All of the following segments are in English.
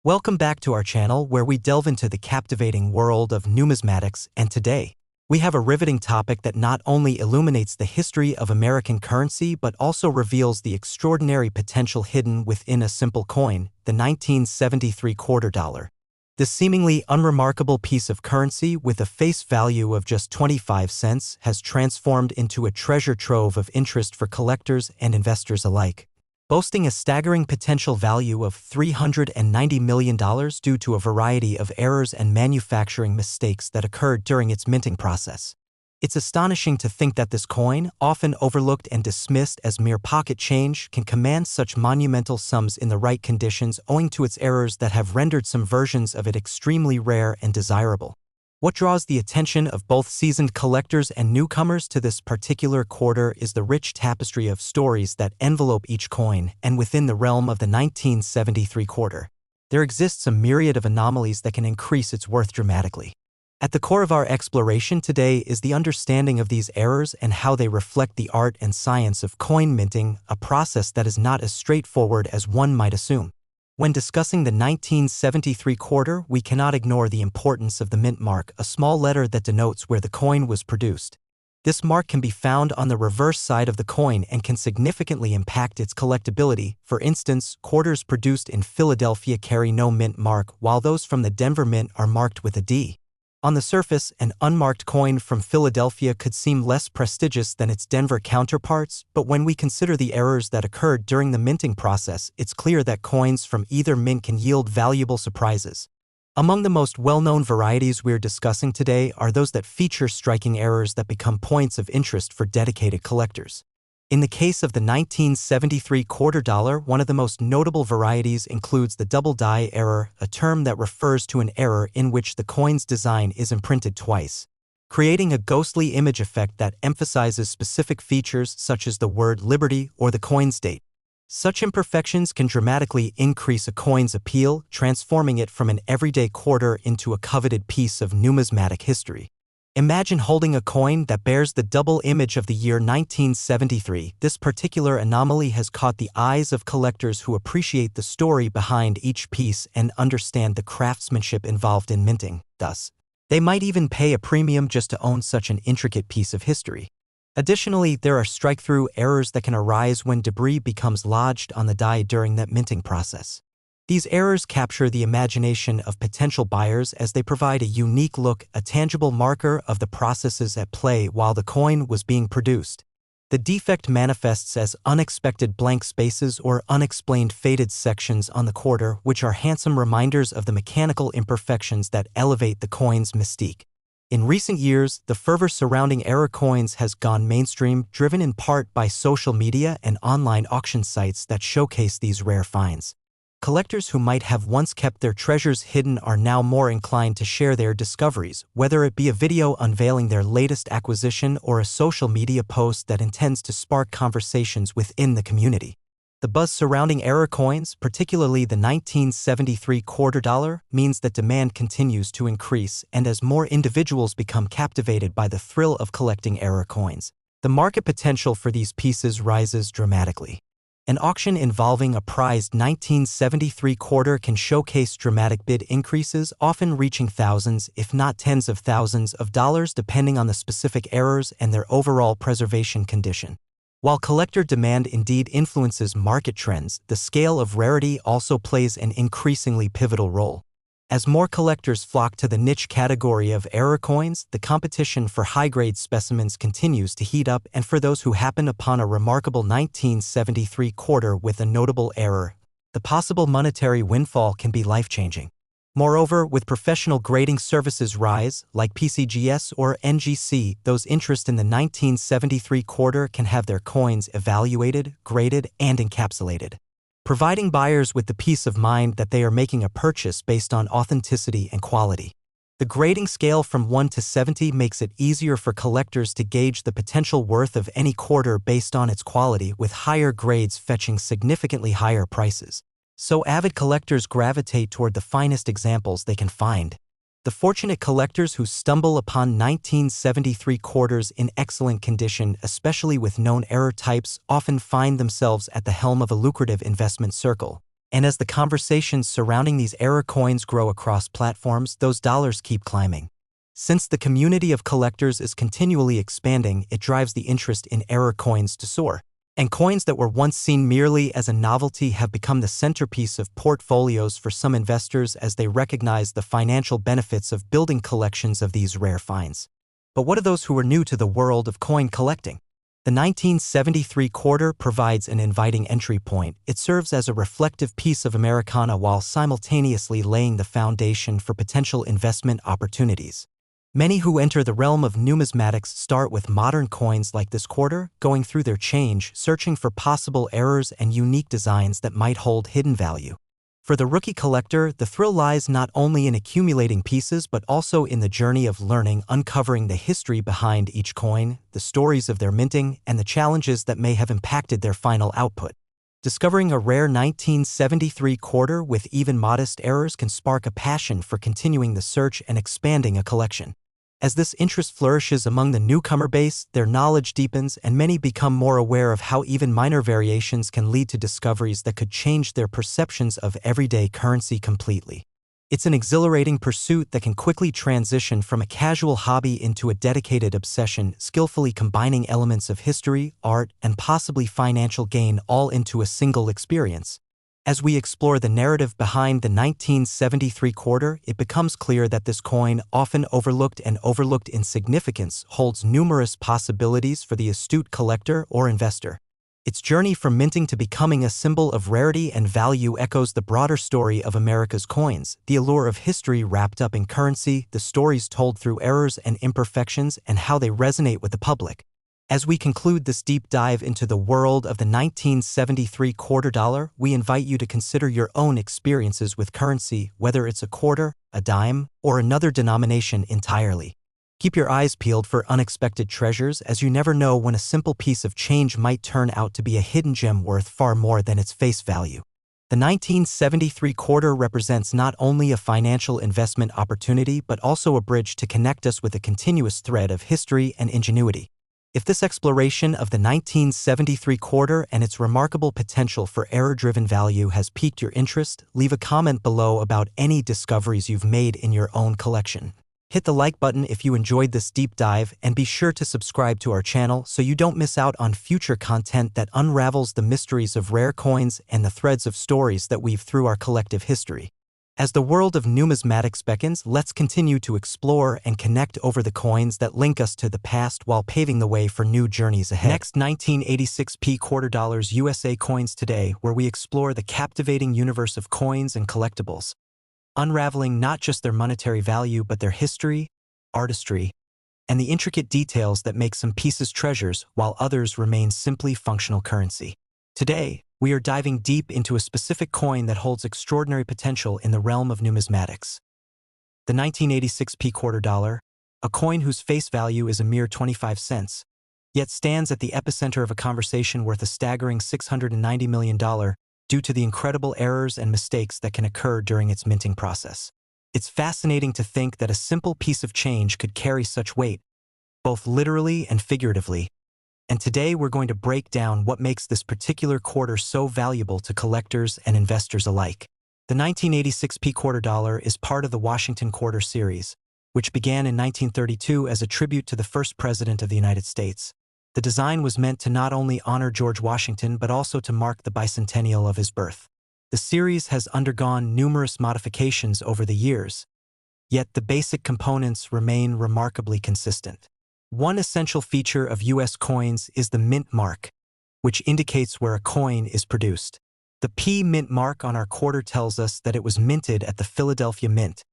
Welcome back to our channel where we delve into the captivating world of numismatics, and today, we have a riveting topic that not only illuminates the history of American currency but also reveals the extraordinary potential hidden within a simple coin, the 1973 quarter dollar. This seemingly unremarkable piece of currency with a face value of just 25 cents has transformed into a treasure trove of interest for collectors and investors alike, boasting a staggering potential value of $390 million due to a variety of errors and manufacturing mistakes that occurred during its minting process. It's astonishing to think that this coin, often overlooked and dismissed as mere pocket change, can command such monumental sums in the right conditions owing to its errors that have rendered some versions of it extremely rare and desirable. What draws the attention of both seasoned collectors and newcomers to this particular quarter is the rich tapestry of stories that envelope each coin, and within the realm of the 1973 quarter, there exists a myriad of anomalies that can increase its worth dramatically. At the core of our exploration today is the understanding of these errors and how they reflect the art and science of coin minting, a process that is not as straightforward as one might assume. When discussing the 1973 quarter, we cannot ignore the importance of the mint mark, a small letter that denotes where the coin was produced. This mark can be found on the reverse side of the coin and can significantly impact its collectability. For instance, quarters produced in Philadelphia carry no mint mark, while those from the Denver Mint are marked with a D. On the surface, an unmarked coin from Philadelphia could seem less prestigious than its Denver counterparts, but when we consider the errors that occurred during the minting process, it's clear that coins from either mint can yield valuable surprises. Among the most well-known varieties we're discussing today are those that feature striking errors that become points of interest for dedicated collectors. In the case of the 1973 quarter dollar, one of the most notable varieties includes the double die error, a term that refers to an error in which the coin's design is imprinted twice, creating a ghostly image effect that emphasizes specific features such as the word liberty or the coin's date. Such imperfections can dramatically increase a coin's appeal, transforming it from an everyday quarter into a coveted piece of numismatic history. Imagine holding a coin that bears the double image of the year 1973. This particular anomaly has caught the eyes of collectors who appreciate the story behind each piece and understand the craftsmanship involved in minting. Thus, they might even pay a premium just to own such an intricate piece of history. Additionally, there are strike-through errors that can arise when debris becomes lodged on the die during that minting process. These errors capture the imagination of potential buyers as they provide a unique look, a tangible marker of the processes at play while the coin was being produced. The defect manifests as unexpected blank spaces or unexplained faded sections on the quarter, which are handsome reminders of the mechanical imperfections that elevate the coin's mystique. In recent years, the fervor surrounding error coins has gone mainstream, driven in part by social media and online auction sites that showcase these rare finds. Collectors who might have once kept their treasures hidden are now more inclined to share their discoveries, whether it be a video unveiling their latest acquisition or a social media post that intends to spark conversations within the community. The buzz surrounding error coins, particularly the 1973 quarter dollar, means that demand continues to increase, and as more individuals become captivated by the thrill of collecting error coins, the market potential for these pieces rises dramatically. An auction involving a prized 1973 quarter can showcase dramatic bid increases, often reaching thousands, if not tens of thousands of dollars depending on the specific errors and their overall preservation condition. While collector demand indeed influences market trends, the scale of rarity also plays an increasingly pivotal role. As more collectors flock to the niche category of error coins, the competition for high-grade specimens continues to heat up, and for those who happen upon a remarkable 1973 quarter with a notable error, the possible monetary windfall can be life-changing. Moreover, with professional grading services rise, like PCGS or NGC, those interested in the 1973 quarter can have their coins evaluated, graded, and encapsulated, providing buyers with the peace of mind that they are making a purchase based on authenticity and quality. The grading scale from 1 to 70 makes it easier for collectors to gauge the potential worth of any quarter based on its quality, with higher grades fetching significantly higher prices. So avid collectors gravitate toward the finest examples they can find. The fortunate collectors who stumble upon 1973 quarters in excellent condition, especially with known error types, often find themselves at the helm of a lucrative investment circle. And as the conversations surrounding these error coins grow across platforms, those dollars keep climbing. Since the community of collectors is continually expanding, it drives the interest in error coins to soar. And coins that were once seen merely as a novelty have become the centerpiece of portfolios for some investors as they recognize the financial benefits of building collections of these rare finds. But what of those who are new to the world of coin collecting? The 1973 quarter provides an inviting entry point. It serves as a reflective piece of Americana while simultaneously laying the foundation for potential investment opportunities. Many who enter the realm of numismatics start with modern coins like this quarter, going through their change, searching for possible errors and unique designs that might hold hidden value. For the rookie collector, the thrill lies not only in accumulating pieces but also in the journey of learning, uncovering the history behind each coin, the stories of their minting, and the challenges that may have impacted their final output. Discovering a rare 1973 quarter with even modest errors can spark a passion for continuing the search and expanding a collection. As this interest flourishes among the newcomer base, their knowledge deepens and many become more aware of how even minor variations can lead to discoveries that could change their perceptions of everyday currency completely. It's an exhilarating pursuit that can quickly transition from a casual hobby into a dedicated obsession, skillfully combining elements of history, art, and possibly financial gain all into a single experience. As we explore the narrative behind the 1973 quarter, it becomes clear that this coin, often overlooked and overlooked in significance, holds numerous possibilities for the astute collector or investor. Its journey from minting to becoming a symbol of rarity and value echoes the broader story of America's coins, the allure of history wrapped up in currency, the stories told through errors and imperfections, and how they resonate with the public. As we conclude this deep dive into the world of the 1973 quarter dollar, we invite you to consider your own experiences with currency, whether it's a quarter, a dime, or another denomination entirely. Keep your eyes peeled for unexpected treasures, as you never know when a simple piece of change might turn out to be a hidden gem worth far more than its face value. The 1973 quarter represents not only a financial investment opportunity but also a bridge to connect us with a continuous thread of history and ingenuity. If this exploration of the 1973 quarter and its remarkable potential for error-driven value has piqued your interest, leave a comment below about any discoveries you've made in your own collection. Hit the like button if you enjoyed this deep dive, and be sure to subscribe to our channel so you don't miss out on future content that unravels the mysteries of rare coins and the threads of stories that weave through our collective history. As the world of numismatics beckons, let's continue to explore and connect over the coins that link us to the past while paving the way for new journeys ahead. Next, 1986p quarter dollars USA coins today, where we explore the captivating universe of coins and collectibles, unraveling not just their monetary value but their history, artistry, and the intricate details that make some pieces treasures while others remain simply functional currency. Today, we are diving deep into a specific coin that holds extraordinary potential in the realm of numismatics. The 1986p quarter dollar, a coin whose face value is a mere 25 cents, yet stands at the epicenter of a conversation worth a staggering $690 million due to the incredible errors and mistakes that can occur during its minting process. It's fascinating to think that a simple piece of change could carry such weight, both literally and figuratively. And today we're going to break down what makes this particular quarter so valuable to collectors and investors alike. The 1986p quarter dollar is part of the Washington Quarter series, which began in 1932 as a tribute to the first president of the United States. The design was meant to not only honor George Washington but also to mark the bicentennial of his birth. The series has undergone numerous modifications over the years, yet the basic components remain remarkably consistent. One essential feature of U.S. coins is the mint mark, which indicates where a coin is produced. The P mint mark on our quarter tells us that it was minted at the Philadelphia Mint,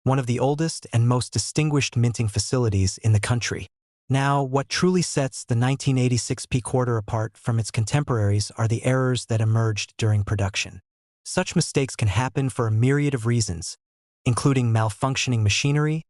one of the oldest and most distinguished minting facilities in the country. Now, what truly sets the 1986p quarter apart from its contemporaries are the errors that emerged during production. Such mistakes can happen for a myriad of reasons, including malfunctioning machinery,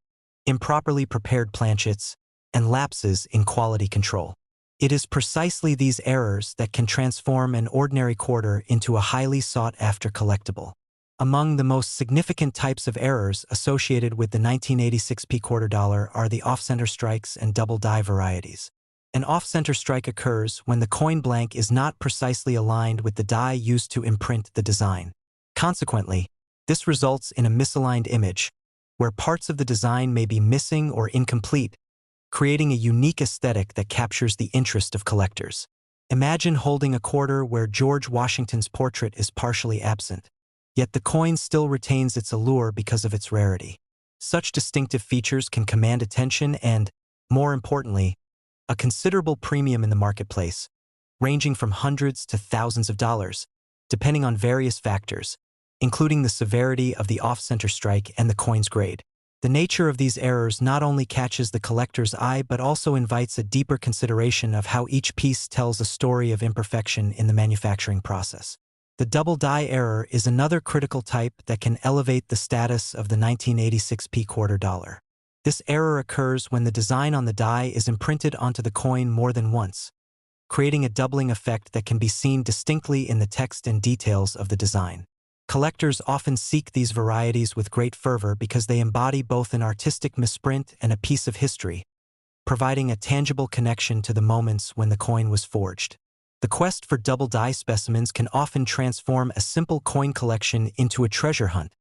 improperly prepared planchets, and lapses in quality control. It is precisely these errors that can transform an ordinary quarter into a highly sought-after collectible. Among the most significant types of errors associated with the 1986p quarter dollar are the off-center strikes and double die varieties. An off-center strike occurs when the coin blank is not precisely aligned with the die used to imprint the design. Consequently, this results in a misaligned image, where parts of the design may be missing or incomplete, creating a unique aesthetic that captures the interest of collectors. Imagine holding a quarter where George Washington's portrait is partially absent, yet the coin still retains its allure because of its rarity. Such distinctive features can command attention and, more importantly, a considerable premium in the marketplace, ranging from hundreds to thousands of dollars, depending on various factors, including the severity of the off-center strike and the coin's grade. The nature of these errors not only catches the collector's eye but also invites a deeper consideration of how each piece tells a story of imperfection in the manufacturing process. The double die error is another critical type that can elevate the status of the 1986 quarter dollar. This error occurs when the design on the die is imprinted onto the coin more than once, creating a doubling effect that can be seen distinctly in the text and details of the design. Collectors often seek these varieties with great fervor because they embody both an artistic misprint and a piece of history, providing a tangible connection to the moments when the coin was forged. The quest for double die specimens can often transform a simple coin collection into a treasure hunt,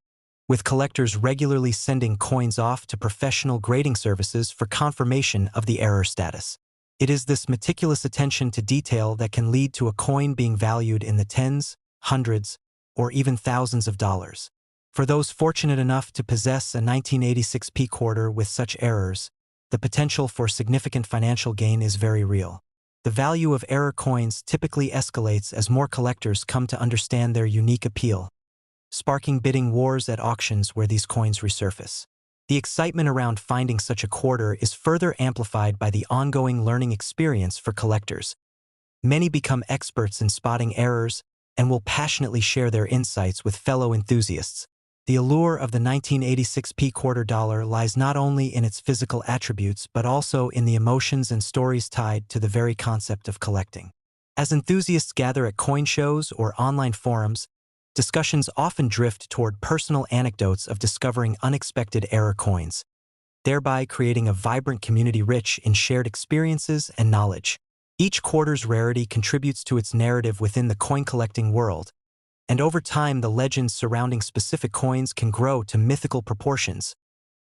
with collectors regularly sending coins off to professional grading services for confirmation of the error status. It is this meticulous attention to detail that can lead to a coin being valued in the tens, hundreds, or even thousands of dollars. For those fortunate enough to possess a 1986 quarter with such errors, the potential for significant financial gain is very real. The value of error coins typically escalates as more collectors come to understand their unique appeal, sparking bidding wars at auctions where these coins resurface. The excitement around finding such a quarter is further amplified by the ongoing learning experience for collectors. Many become experts in spotting errors and will passionately share their insights with fellow enthusiasts. The allure of the 1986 quarter dollar lies not only in its physical attributes but also in the emotions and stories tied to the very concept of collecting. As enthusiasts gather at coin shows or online forums, discussions often drift toward personal anecdotes of discovering unexpected error coins, thereby creating a vibrant community rich in shared experiences and knowledge. Each quarter's rarity contributes to its narrative within the coin collecting world, and over time the legends surrounding specific coins can grow to mythical proportions,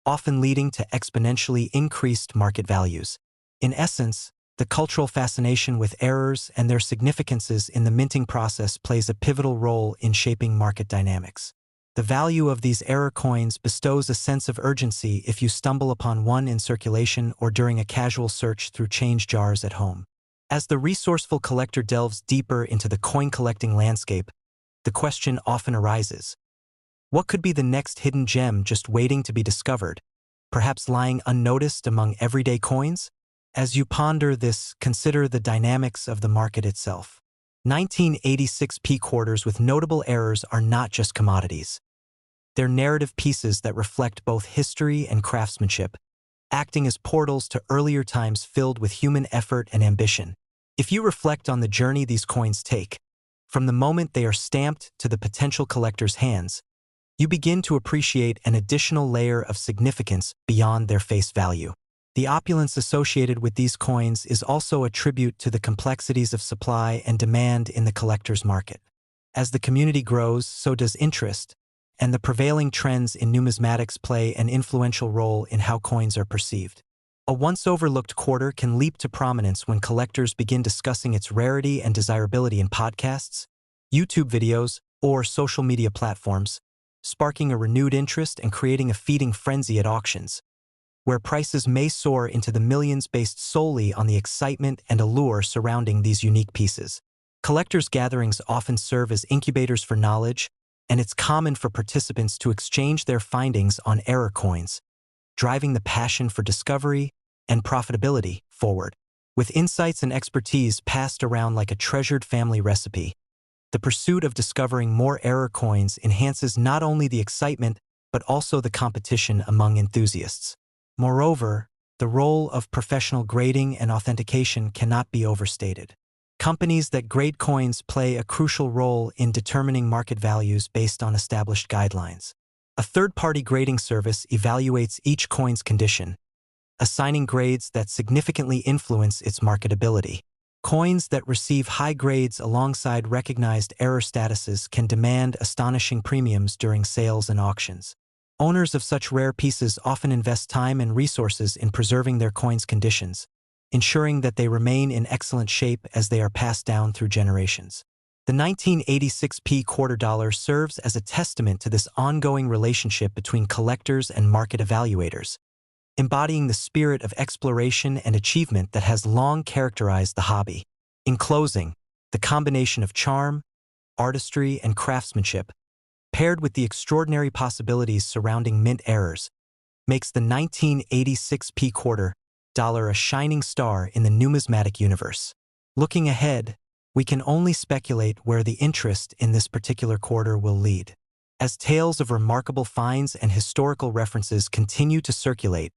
often leading to exponentially increased market values. In essence, the cultural fascination with errors and their significances in the minting process plays a pivotal role in shaping market dynamics. The value of these error coins bestows a sense of urgency if you stumble upon one in circulation or during a casual search through change jars at home. As the resourceful collector delves deeper into the coin collecting landscape, the question often arises: what could be the next hidden gem just waiting to be discovered, perhaps lying unnoticed among everyday coins? As you ponder this, consider the dynamics of the market itself. 1986 quarters with notable errors are not just commodities. They're narrative pieces that reflect both history and craftsmanship, acting as portals to earlier times filled with human effort and ambition. If you reflect on the journey these coins take, from the moment they are stamped to the potential collector's hands, you begin to appreciate an additional layer of significance beyond their face value. The opulence associated with these coins is also a tribute to the complexities of supply and demand in the collector's market. As the community grows, so does interest, and the prevailing trends in numismatics play an influential role in how coins are perceived. A once overlooked quarter can leap to prominence when collectors begin discussing its rarity and desirability in podcasts, YouTube videos, or social media platforms, sparking a renewed interest and creating a feeding frenzy at auctions, where prices may soar into the millions based solely on the excitement and allure surrounding these unique pieces. Collectors' gatherings often serve as incubators for knowledge, and it's common for participants to exchange their findings on error coins, driving the passion for discovery and profitability forward. With insights and expertise passed around like a treasured family recipe, the pursuit of discovering more error coins enhances not only the excitement but also the competition among enthusiasts. Moreover, the role of professional grading and authentication cannot be overstated. Companies that grade coins play a crucial role in determining market values based on established guidelines. A third-party grading service evaluates each coin's condition, assigning grades that significantly influence its marketability. Coins that receive high grades alongside recognized error statuses can demand astonishing premiums during sales and auctions. Owners of such rare pieces often invest time and resources in preserving their coins' conditions, ensuring that they remain in excellent shape as they are passed down through generations. The 1986p quarter dollar serves as a testament to this ongoing relationship between collectors and market evaluators, embodying the spirit of exploration and achievement that has long characterized the hobby. In closing, the combination of charm, artistry, and craftsmanship, paired with the extraordinary possibilities surrounding mint errors, makes the 1986p quarter dollar a shining star in the numismatic universe. Looking ahead, we can only speculate where the interest in this particular quarter will lead. As tales of remarkable finds and historical references continue to circulate,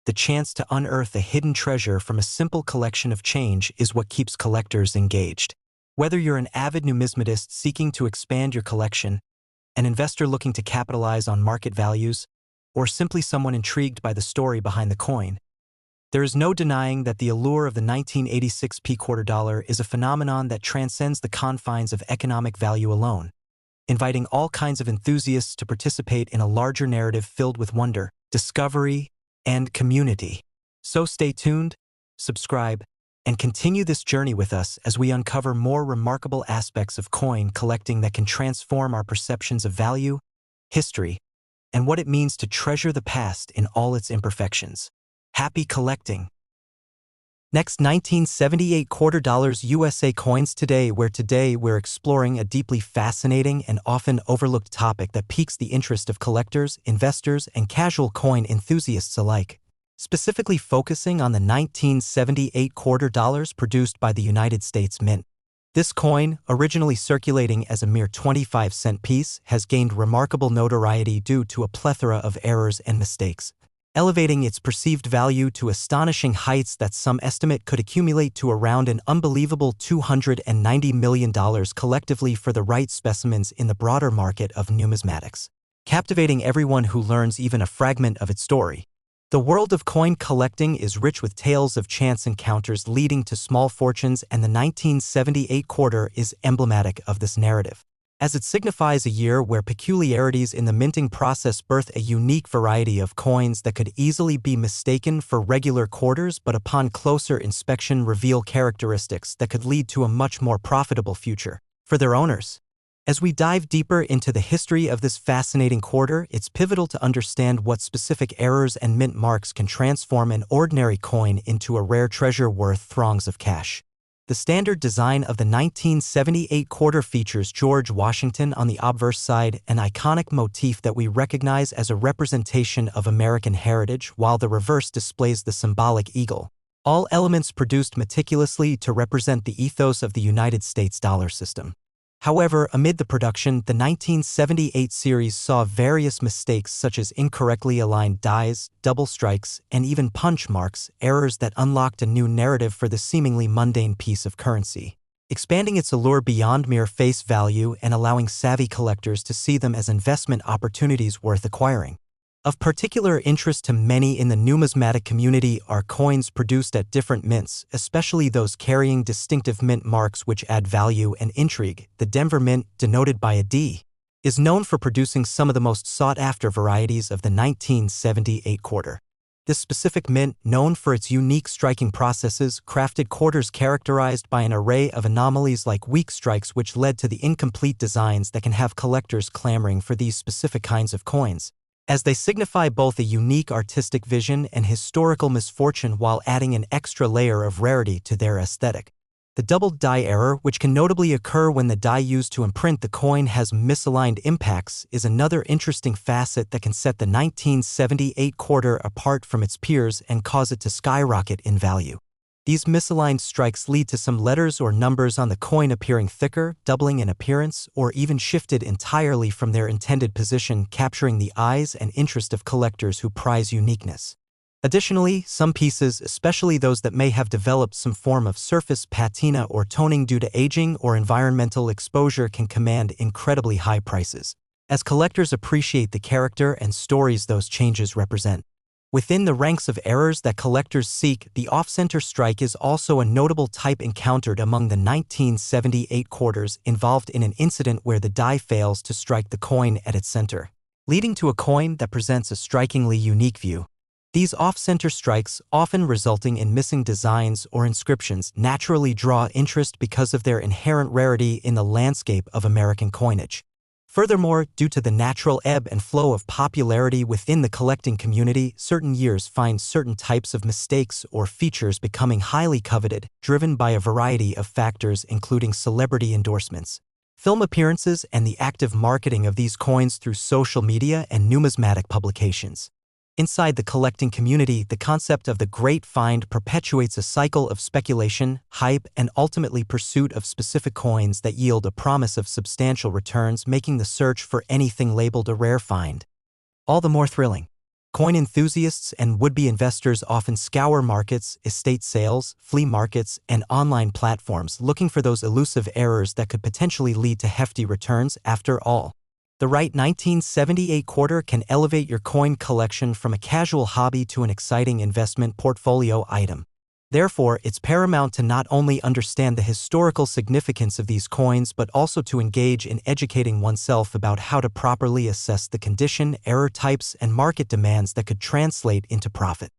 the chance to unearth a hidden treasure from a simple collection of change is what keeps collectors engaged. Whether you're an avid numismatist seeking to expand your collection, an investor looking to capitalize on market values, or simply someone intrigued by the story behind the coin, there is no denying that the allure of the 1986p quarter dollar is a phenomenon that transcends the confines of economic value alone, inviting all kinds of enthusiasts to participate in a larger narrative filled with wonder, discovery, and community. So stay tuned, subscribe, and continue this journey with us as we uncover more remarkable aspects of coin collecting that can transform our perceptions of value, history, and what it means to treasure the past in all its imperfections. Happy collecting! Next, 1978 quarter dollars USA coins today, where today we're exploring a deeply fascinating and often overlooked topic that piques the interest of collectors, investors, and casual coin enthusiasts alike. Specifically focusing on the 1978 quarter dollars produced by the United States Mint. This coin, originally circulating as a mere 25-cent piece, has gained remarkable notoriety due to a plethora of errors and mistakes, elevating its perceived value to astonishing heights that some estimate could accumulate to around an unbelievable $290 million collectively for the right specimens in the broader market of numismatics, captivating everyone who learns even a fragment of its story. The world of coin collecting is rich with tales of chance encounters leading to small fortunes, and the 1978 quarter is emblematic of this narrative, as it signifies a year where peculiarities in the minting process birth a unique variety of coins that could easily be mistaken for regular quarters but upon closer inspection reveal characteristics that could lead to a much more profitable future for their owners. As we dive deeper into the history of this fascinating quarter, it's pivotal to understand what specific errors and mint marks can transform an ordinary coin into a rare treasure worth throngs of cash. The standard design of the 1978 quarter features George Washington on the obverse side, an iconic motif that we recognize as a representation of American heritage, while the reverse displays the symbolic eagle. All elements produced meticulously to represent the ethos of the United States dollar system. However, amid the production, the 1978 series saw various mistakes such as incorrectly aligned dies, double strikes, and even punch marks, errors that unlocked a new narrative for the seemingly mundane piece of currency, expanding its allure beyond mere face value and allowing savvy collectors to see them as investment opportunities worth acquiring. Of particular interest to many in the numismatic community are coins produced at different mints, especially those carrying distinctive mint marks which add value and intrigue. The Denver Mint, denoted by a D, is known for producing some of the most sought-after varieties of the 1978 quarter. This specific mint, known for its unique striking processes, crafted quarters characterized by an array of anomalies like weak strikes, which led to the incomplete designs that can have collectors clamoring for these specific kinds of coins, as they signify both a unique artistic vision and historical misfortune while adding an extra layer of rarity to their aesthetic. The doubled die error, which can notably occur when the die used to imprint the coin has misaligned impacts, is another interesting facet that can set the 1978 quarter apart from its peers and cause it to skyrocket in value. These misaligned strikes lead to some letters or numbers on the coin appearing thicker, doubling in appearance, or even shifted entirely from their intended position, capturing the eyes and interest of collectors who prize uniqueness. Additionally, some pieces, especially those that may have developed some form of surface patina or toning due to aging or environmental exposure, can command incredibly high prices, as collectors appreciate the character and stories those changes represent. Within the ranks of errors that collectors seek, the off-center strike is also a notable type encountered among the 1978 quarters, involved in an incident where the die fails to strike the coin at its center, leading to a coin that presents a strikingly unique view. These off-center strikes, often resulting in missing designs or inscriptions, naturally draw interest because of their inherent rarity in the landscape of American coinage. Furthermore, due to the natural ebb and flow of popularity within the collecting community, certain years find certain types of mistakes or features becoming highly coveted, driven by a variety of factors including celebrity endorsements, film appearances, and the active marketing of these coins through social media and numismatic publications. Inside the collecting community, the concept of the Great Find perpetuates a cycle of speculation, hype, and ultimately pursuit of specific coins that yield a promise of substantial returns, making the search for anything labeled a rare find all the more thrilling. Coin enthusiasts and would-be investors often scour markets, estate sales, flea markets, and online platforms looking for those elusive errors that could potentially lead to hefty returns. After all, the right 1978 quarter can elevate your coin collection from a casual hobby to an exciting investment portfolio item. Therefore, it's paramount to not only understand the historical significance of these coins but also to engage in educating oneself about how to properly assess the condition, error types, and market demands that could translate into profit.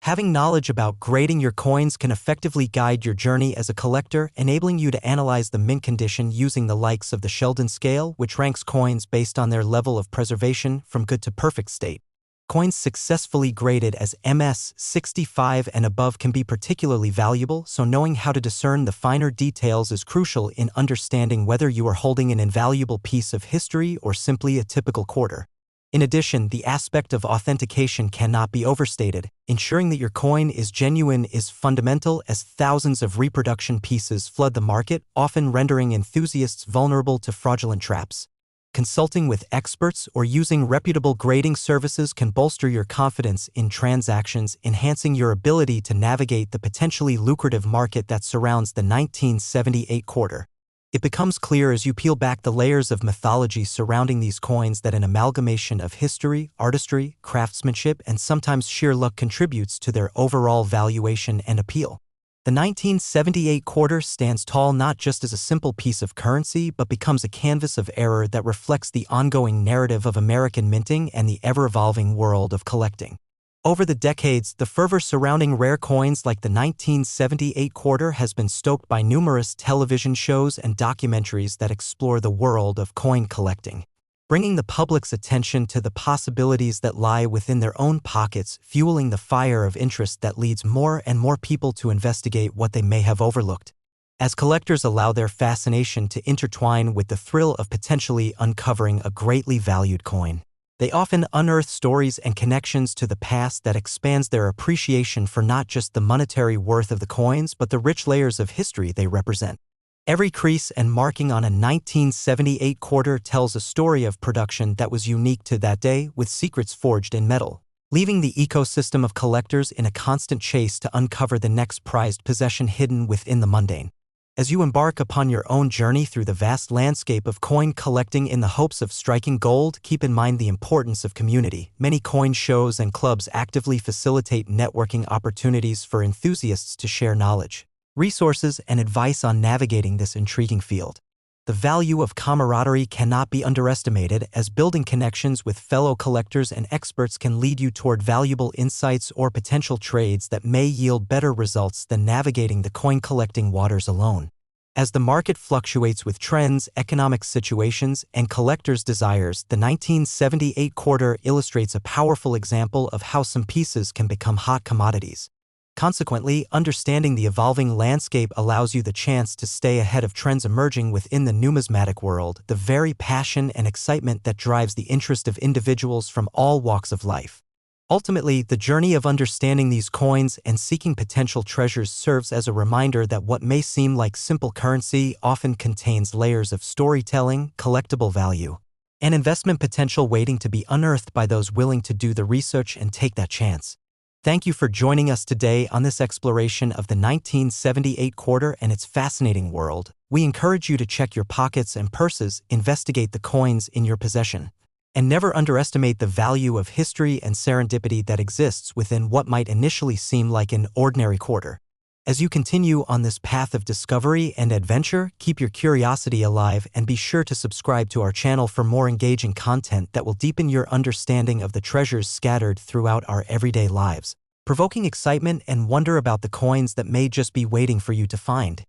Having knowledge about grading your coins can effectively guide your journey as a collector, enabling you to analyze the mint condition using the likes of the Sheldon scale, which ranks coins based on their level of preservation from good to perfect state. Coins successfully graded as MS 65 and above can be particularly valuable, so knowing how to discern the finer details is crucial in understanding whether you are holding an invaluable piece of history or simply a typical quarter. In addition, the aspect of authentication cannot be overstated. Ensuring that your coin is genuine is fundamental, as thousands of reproduction pieces flood the market, often rendering enthusiasts vulnerable to fraudulent traps. Consulting with experts or using reputable grading services can bolster your confidence in transactions, enhancing your ability to navigate the potentially lucrative market that surrounds the 1978 quarter. It becomes clear as you peel back the layers of mythology surrounding these coins that an amalgamation of history, artistry, craftsmanship, and sometimes sheer luck contributes to their overall valuation and appeal. The 1978 quarter stands tall not just as a simple piece of currency but becomes a canvas of error that reflects the ongoing narrative of American minting and the ever-evolving world of collecting. Over the decades, the fervor surrounding rare coins like the 1978 quarter has been stoked by numerous television shows and documentaries that explore the world of coin collecting, bringing the public's attention to the possibilities that lie within their own pockets, fueling the fire of interest that leads more and more people to investigate what they may have overlooked. As collectors allow their fascination to intertwine with the thrill of potentially uncovering a greatly valued coin, they often unearth stories and connections to the past that expands their appreciation for not just the monetary worth of the coins but the rich layers of history they represent. Every crease and marking on a 1978 quarter tells a story of production that was unique to that day, with secrets forged in metal, leaving the ecosystem of collectors in a constant chase to uncover the next prized possession hidden within the mundane. As you embark upon your own journey through the vast landscape of coin collecting in the hopes of striking gold, keep in mind the importance of community. Many coin shows and clubs actively facilitate networking opportunities for enthusiasts to share knowledge, resources, and advice on navigating this intriguing field. The value of camaraderie cannot be underestimated, as building connections with fellow collectors and experts can lead you toward valuable insights or potential trades that may yield better results than navigating the coin collecting waters alone. As the market fluctuates with trends, economic situations, and collectors' desires, the 1978 quarter illustrates a powerful example of how some pieces can become hot commodities. Consequently, understanding the evolving landscape allows you the chance to stay ahead of trends emerging within the numismatic world, the very passion and excitement that drives the interest of individuals from all walks of life. Ultimately, the journey of understanding these coins and seeking potential treasures serves as a reminder that what may seem like simple currency often contains layers of storytelling, collectible value, and investment potential waiting to be unearthed by those willing to do the research and take that chance. Thank you for joining us today on this exploration of the 1978 quarter and its fascinating world. We encourage you to check your pockets and purses, investigate the coins in your possession, And never underestimate the value of history and serendipity that exists within what might initially seem like an ordinary quarter. As you continue on this path of discovery and adventure, keep your curiosity alive and be sure to subscribe to our channel for more engaging content that will deepen your understanding of the treasures scattered throughout our everyday lives, provoking excitement and wonder about the coins that may just be waiting for you to find.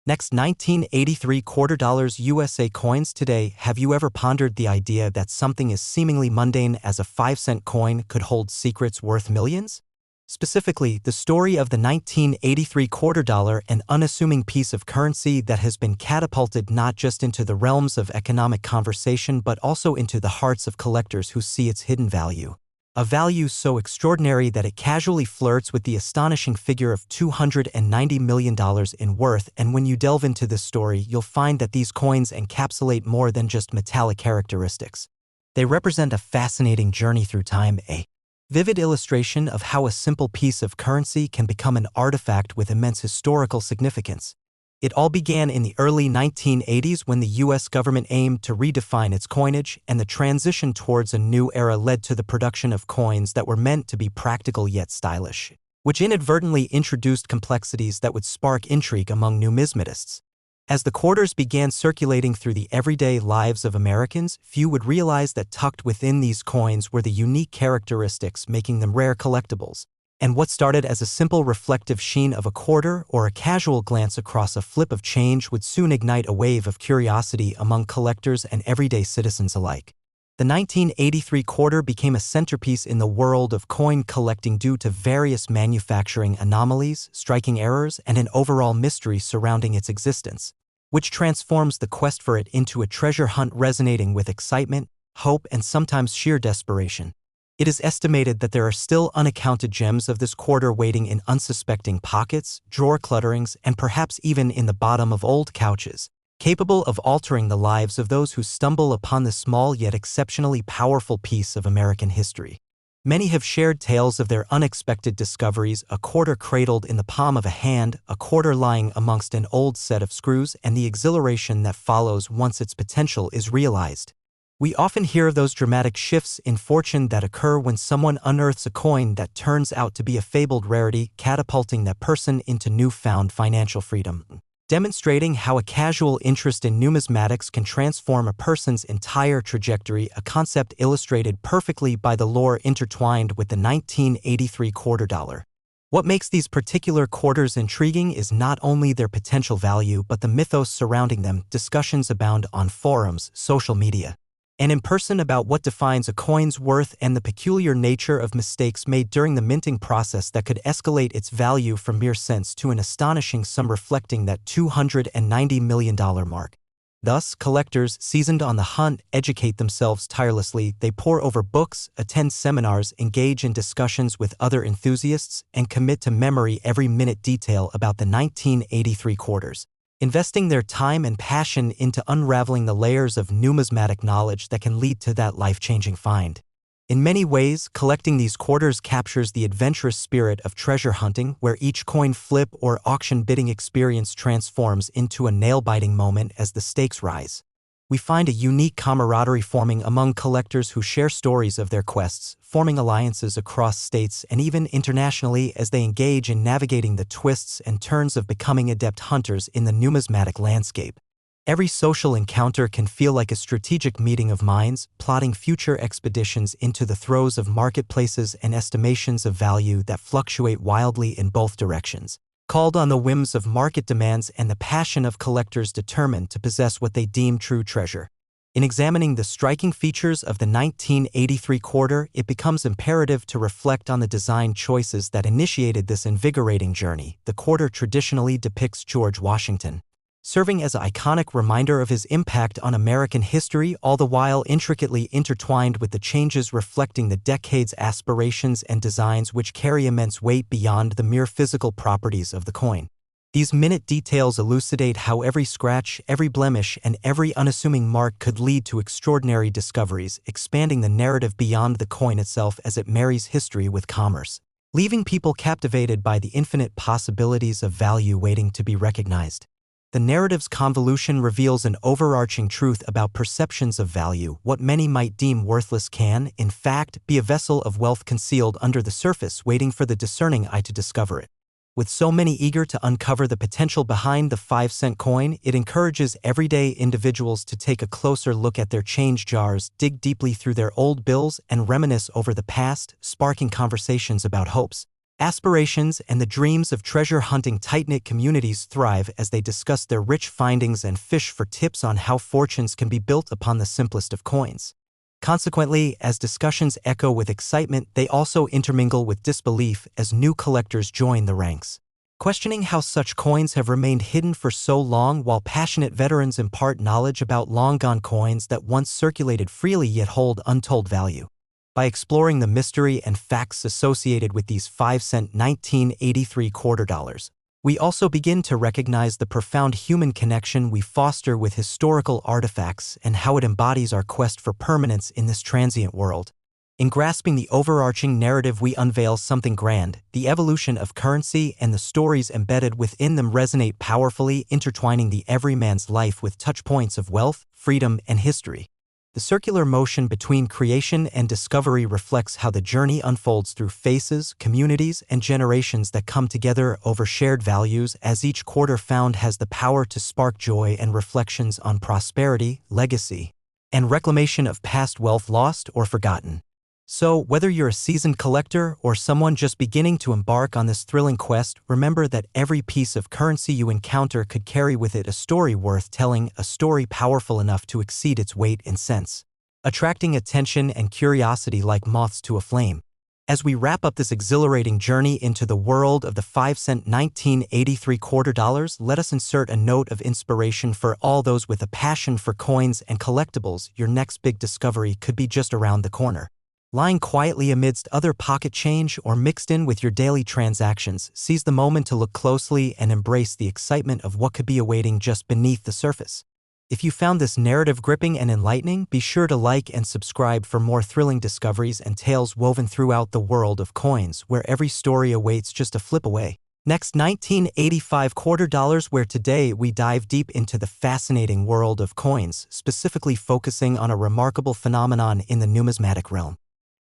Next, 1983 quarter dollars USA coins. Today, have you ever pondered the idea that something as seemingly mundane as a 5-cent coin could hold secrets worth millions? Specifically, the story of the 1983 quarter dollar, an unassuming piece of currency that has been catapulted not just into the realms of economic conversation but also into the hearts of collectors who see its hidden value. A value so extraordinary that it casually flirts with the astonishing figure of $290 million in worth, and when you delve into this story, you'll find that these coins encapsulate more than just metallic characteristics. They represent a fascinating journey through time, a vivid illustration of how a simple piece of currency can become an artifact with immense historical significance. It all began in the early 1980s when the U.S. government aimed to redefine its coinage, and the transition towards a new era led to the production of coins that were meant to be practical yet stylish, which inadvertently introduced complexities that would spark intrigue among numismatists. As the quarters began circulating through the everyday lives of Americans, few would realize that tucked within these coins were the unique characteristics making them rare collectibles. And what started as a simple reflective sheen of a quarter or a casual glance across a flip of change would soon ignite a wave of curiosity among collectors and everyday citizens alike. The 1983 quarter became a centerpiece in the world of coin collecting due to various manufacturing anomalies, striking errors, and an overall mystery surrounding its existence, which transforms the quest for it into a treasure hunt resonating with excitement, hope, and sometimes sheer desperation. It is estimated that there are still unaccounted gems of this quarter waiting in unsuspecting pockets, drawer clutterings, and perhaps even in the bottom of old couches, capable of altering the lives of those who stumble upon this small yet exceptionally powerful piece of American history. Many have shared tales of their unexpected discoveries: a quarter cradled in the palm of a hand, a quarter lying amongst an old set of screws, and the exhilaration that follows once its potential is realized. We often hear of those dramatic shifts in fortune that occur when someone unearths a coin that turns out to be a fabled rarity, catapulting that person into newfound financial freedom, demonstrating how a casual interest in numismatics can transform a person's entire trajectory, a concept illustrated perfectly by the lore intertwined with the 1983 quarter dollar. What makes these particular quarters intriguing is not only their potential value but the mythos surrounding them. Discussions abound on forums, social media, and in person about what defines a coin's worth and the peculiar nature of mistakes made during the minting process that could escalate its value from mere cents to an astonishing sum, reflecting that $290 million mark. Thus, collectors, seasoned on the hunt, educate themselves tirelessly. They pore over books, attend seminars, engage in discussions with other enthusiasts, and commit to memory every minute detail about the 1983 quarters, investing their time and passion into unraveling the layers of numismatic knowledge that can lead to that life-changing find. In many ways, collecting these quarters captures the adventurous spirit of treasure hunting, where each coin flip or auction bidding experience transforms into a nail-biting moment as the stakes rise. We find a unique camaraderie forming among collectors who share stories of their quests, forming alliances across states and even internationally as they engage in navigating the twists and turns of becoming adept hunters in the numismatic landscape. Every social encounter can feel like a strategic meeting of minds, plotting future expeditions into the throes of marketplaces and estimations of value that fluctuate wildly in both directions, called on the whims of market demands and the passion of collectors determined to possess what they deem true treasure. In examining the striking features of the 1983 quarter, it becomes imperative to reflect on the design choices that initiated this invigorating journey. The quarter traditionally depicts George Washington, serving as an iconic reminder of his impact on American history, all the while intricately intertwined with the changes reflecting the decade's aspirations and designs which carry immense weight beyond the mere physical properties of the coin. These minute details elucidate how every scratch, every blemish, and every unassuming mark could lead to extraordinary discoveries, expanding the narrative beyond the coin itself as it marries history with commerce, leaving people captivated by the infinite possibilities of value waiting to be recognized. The narrative's convolution reveals an overarching truth about perceptions of value. What many might deem worthless can, in fact, be a vessel of wealth concealed under the surface waiting for the discerning eye to discover it. With so many eager to uncover the potential behind the 5-cent coin, it encourages everyday individuals to take a closer look at their change jars, dig deeply through their old bills, and reminisce over the past, sparking conversations about hopes, aspirations, and the dreams of treasure-hunting tight-knit communities thrive as they discuss their rich findings and fish for tips on how fortunes can be built upon the simplest of coins. Consequently, as discussions echo with excitement, they also intermingle with disbelief as new collectors join the ranks, questioning how such coins have remained hidden for so long, while passionate veterans impart knowledge about long-gone coins that once circulated freely yet hold untold value. By exploring the mystery and facts associated with these 5-cent 1983 quarter dollars, we also begin to recognize the profound human connection we foster with historical artifacts and how it embodies our quest for permanence in this transient world. In grasping the overarching narrative, we unveil something grand. The evolution of currency and the stories embedded within them resonate powerfully, intertwining the everyman's life with touchpoints of wealth, freedom, and history. The circular motion between creation and discovery reflects how the journey unfolds through phases, communities, and generations that come together over shared values, as each quarter found has the power to spark joy and reflections on prosperity, legacy, and reclamation of past wealth lost or forgotten. So, whether you're a seasoned collector or someone just beginning to embark on this thrilling quest, remember that every piece of currency you encounter could carry with it a story worth telling, a story powerful enough to exceed its weight in cents, attracting attention and curiosity like moths to a flame. As we wrap up this exhilarating journey into the world of the 5-cent 1983 quarter dollars, let us insert a note of inspiration for all those with a passion for coins and collectibles. Your next big discovery could be just around the corner. Lying quietly amidst other pocket change or mixed in with your daily transactions, seize the moment to look closely and embrace the excitement of what could be awaiting just beneath the surface. If you found this narrative gripping and enlightening, be sure to like and subscribe for more thrilling discoveries and tales woven throughout the world of coins, where every story awaits just a flip away. Next, 1985 quarter dollars, where today we dive deep into the fascinating world of coins, specifically focusing on a remarkable phenomenon in the numismatic realm.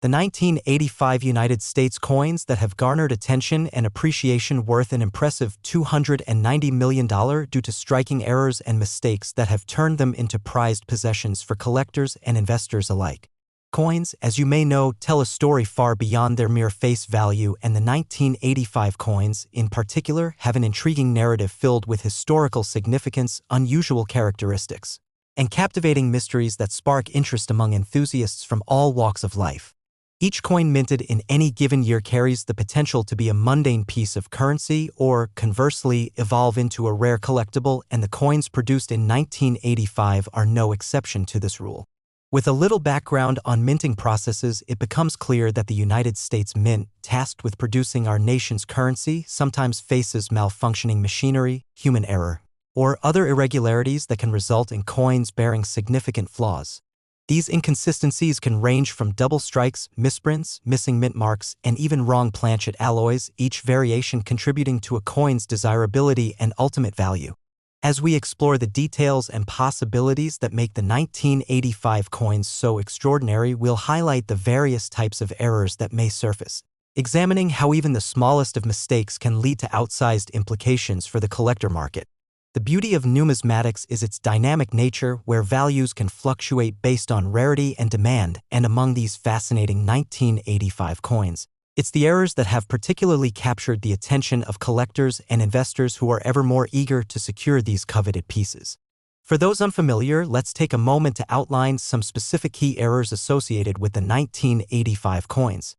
The 1985 United States coins that have garnered attention and appreciation worth an impressive $290 million due to striking errors and mistakes that have turned them into prized possessions for collectors and investors alike. Coins, as you may know, tell a story far beyond their mere face value, and the 1985 coins, in particular, have an intriguing narrative filled with historical significance, unusual characteristics, and captivating mysteries that spark interest among enthusiasts from all walks of life. Each coin minted in any given year carries the potential to be a mundane piece of currency or, conversely, evolve into a rare collectible, and the coins produced in 1985 are no exception to this rule. With a little background on minting processes, it becomes clear that the United States Mint, tasked with producing our nation's currency, sometimes faces malfunctioning machinery, human error, or other irregularities that can result in coins bearing significant flaws. These inconsistencies can range from double strikes, misprints, missing mint marks, and even wrong planchet alloys, each variation contributing to a coin's desirability and ultimate value. As we explore the details and possibilities that make the 1985 coins so extraordinary, we'll highlight the various types of errors that may surface, examining how even the smallest of mistakes can lead to outsized implications for the collector market. The beauty of numismatics is its dynamic nature, where values can fluctuate based on rarity and demand, and among these fascinating 1985 coins, it's the errors that have particularly captured the attention of collectors and investors who are ever more eager to secure these coveted pieces. For those unfamiliar, let's take a moment to outline some specific key errors associated with the 1985 coins.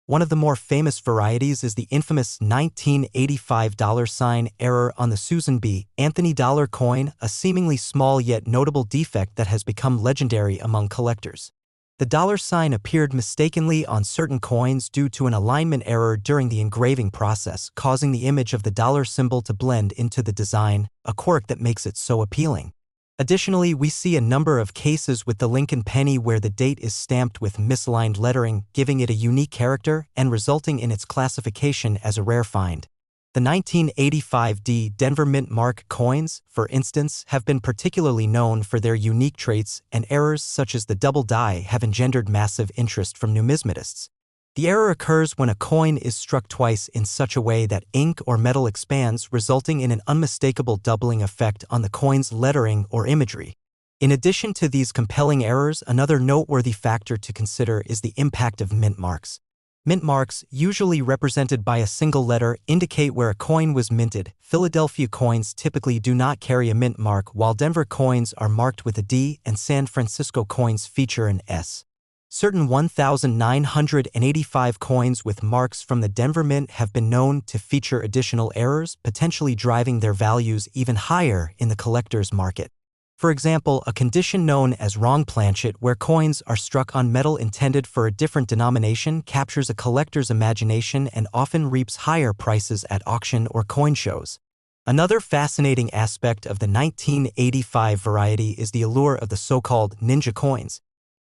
One of the more famous varieties is the infamous 1985 $ error on the Susan B. Anthony dollar coin, a seemingly small yet notable defect that has become legendary among collectors. The dollar sign appeared mistakenly on certain coins due to an alignment error during the engraving process, causing the image of the dollar symbol to blend into the design, a quirk that makes it so appealing. Additionally, we see a number of cases with the Lincoln penny where the date is stamped with misaligned lettering, giving it a unique character and resulting in its classification as a rare find. The 1985 Denver Mint Mark coins, for instance, have been particularly known for their unique traits, and errors such as the double die have engendered massive interest from numismatists. The error occurs when a coin is struck twice in such a way that ink or metal expands, resulting in an unmistakable doubling effect on the coin's lettering or imagery. In addition to these compelling errors, another noteworthy factor to consider is the impact of mint marks. Mint marks, usually represented by a single letter, indicate where a coin was minted. Philadelphia coins typically do not carry a mint mark, while Denver coins are marked with a D, and San Francisco coins feature an S. Certain 1,985 coins with marks from the Denver Mint have been known to feature additional errors, potentially driving their values even higher in the collector's market. For example, a condition known as wrong planchet, where coins are struck on metal intended for a different denomination, captures a collector's imagination and often reaps higher prices at auction or coin shows. Another fascinating aspect of the 1985 variety is the allure of the so-called ninja coins,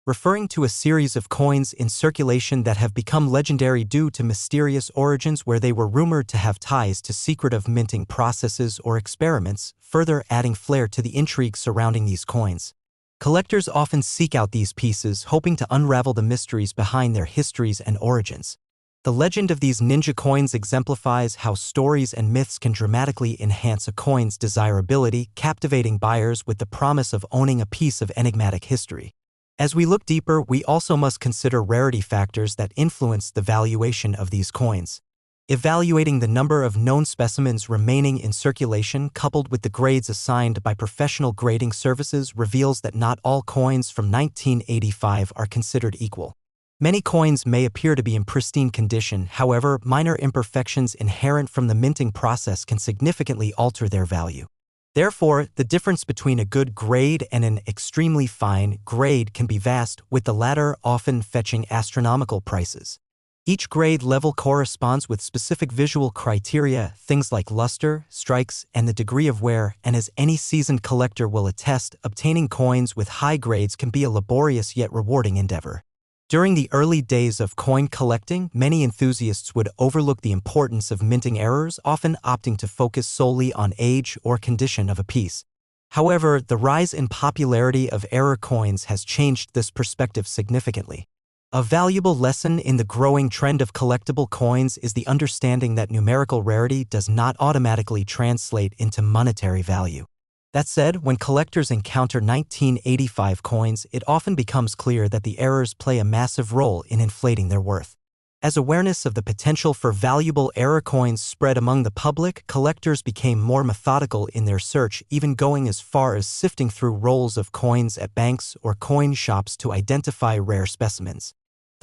referring to a series of coins in circulation that have become legendary due to mysterious origins, where they were rumored to have ties to secretive minting processes or experiments, further adding flair to the intrigue surrounding these coins. Collectors often seek out these pieces, hoping to unravel the mysteries behind their histories and origins. The legend of these ninja coins exemplifies how stories and myths can dramatically enhance a coin's desirability, captivating buyers with the promise of owning a piece of enigmatic history. As we look deeper, we also must consider rarity factors that influence the valuation of these coins. Evaluating the number of known specimens remaining in circulation, coupled with the grades assigned by professional grading services, reveals that not all coins from 1985 are considered equal. Many coins may appear to be in pristine condition, however, minor imperfections inherent from the minting process can significantly alter their value. Therefore, the difference between a good grade and an extremely fine grade can be vast, with the latter often fetching astronomical prices. Each grade level corresponds with specific visual criteria, things like luster, strikes, and the degree of wear, and as any seasoned collector will attest, obtaining coins with high grades can be a laborious yet rewarding endeavor. During the early days of coin collecting, many enthusiasts would overlook the importance of minting errors, often opting to focus solely on age or condition of a piece. However, the rise in popularity of error coins has changed this perspective significantly. A valuable lesson in the growing trend of collectible coins is the understanding that numerical rarity does not automatically translate into monetary value. That said, when collectors encounter 1985 coins, it often becomes clear that the errors play a massive role in inflating their worth. As awareness of the potential for valuable error coins spread among the public, collectors became more methodical in their search, even going as far as sifting through rolls of coins at banks or coin shops to identify rare specimens.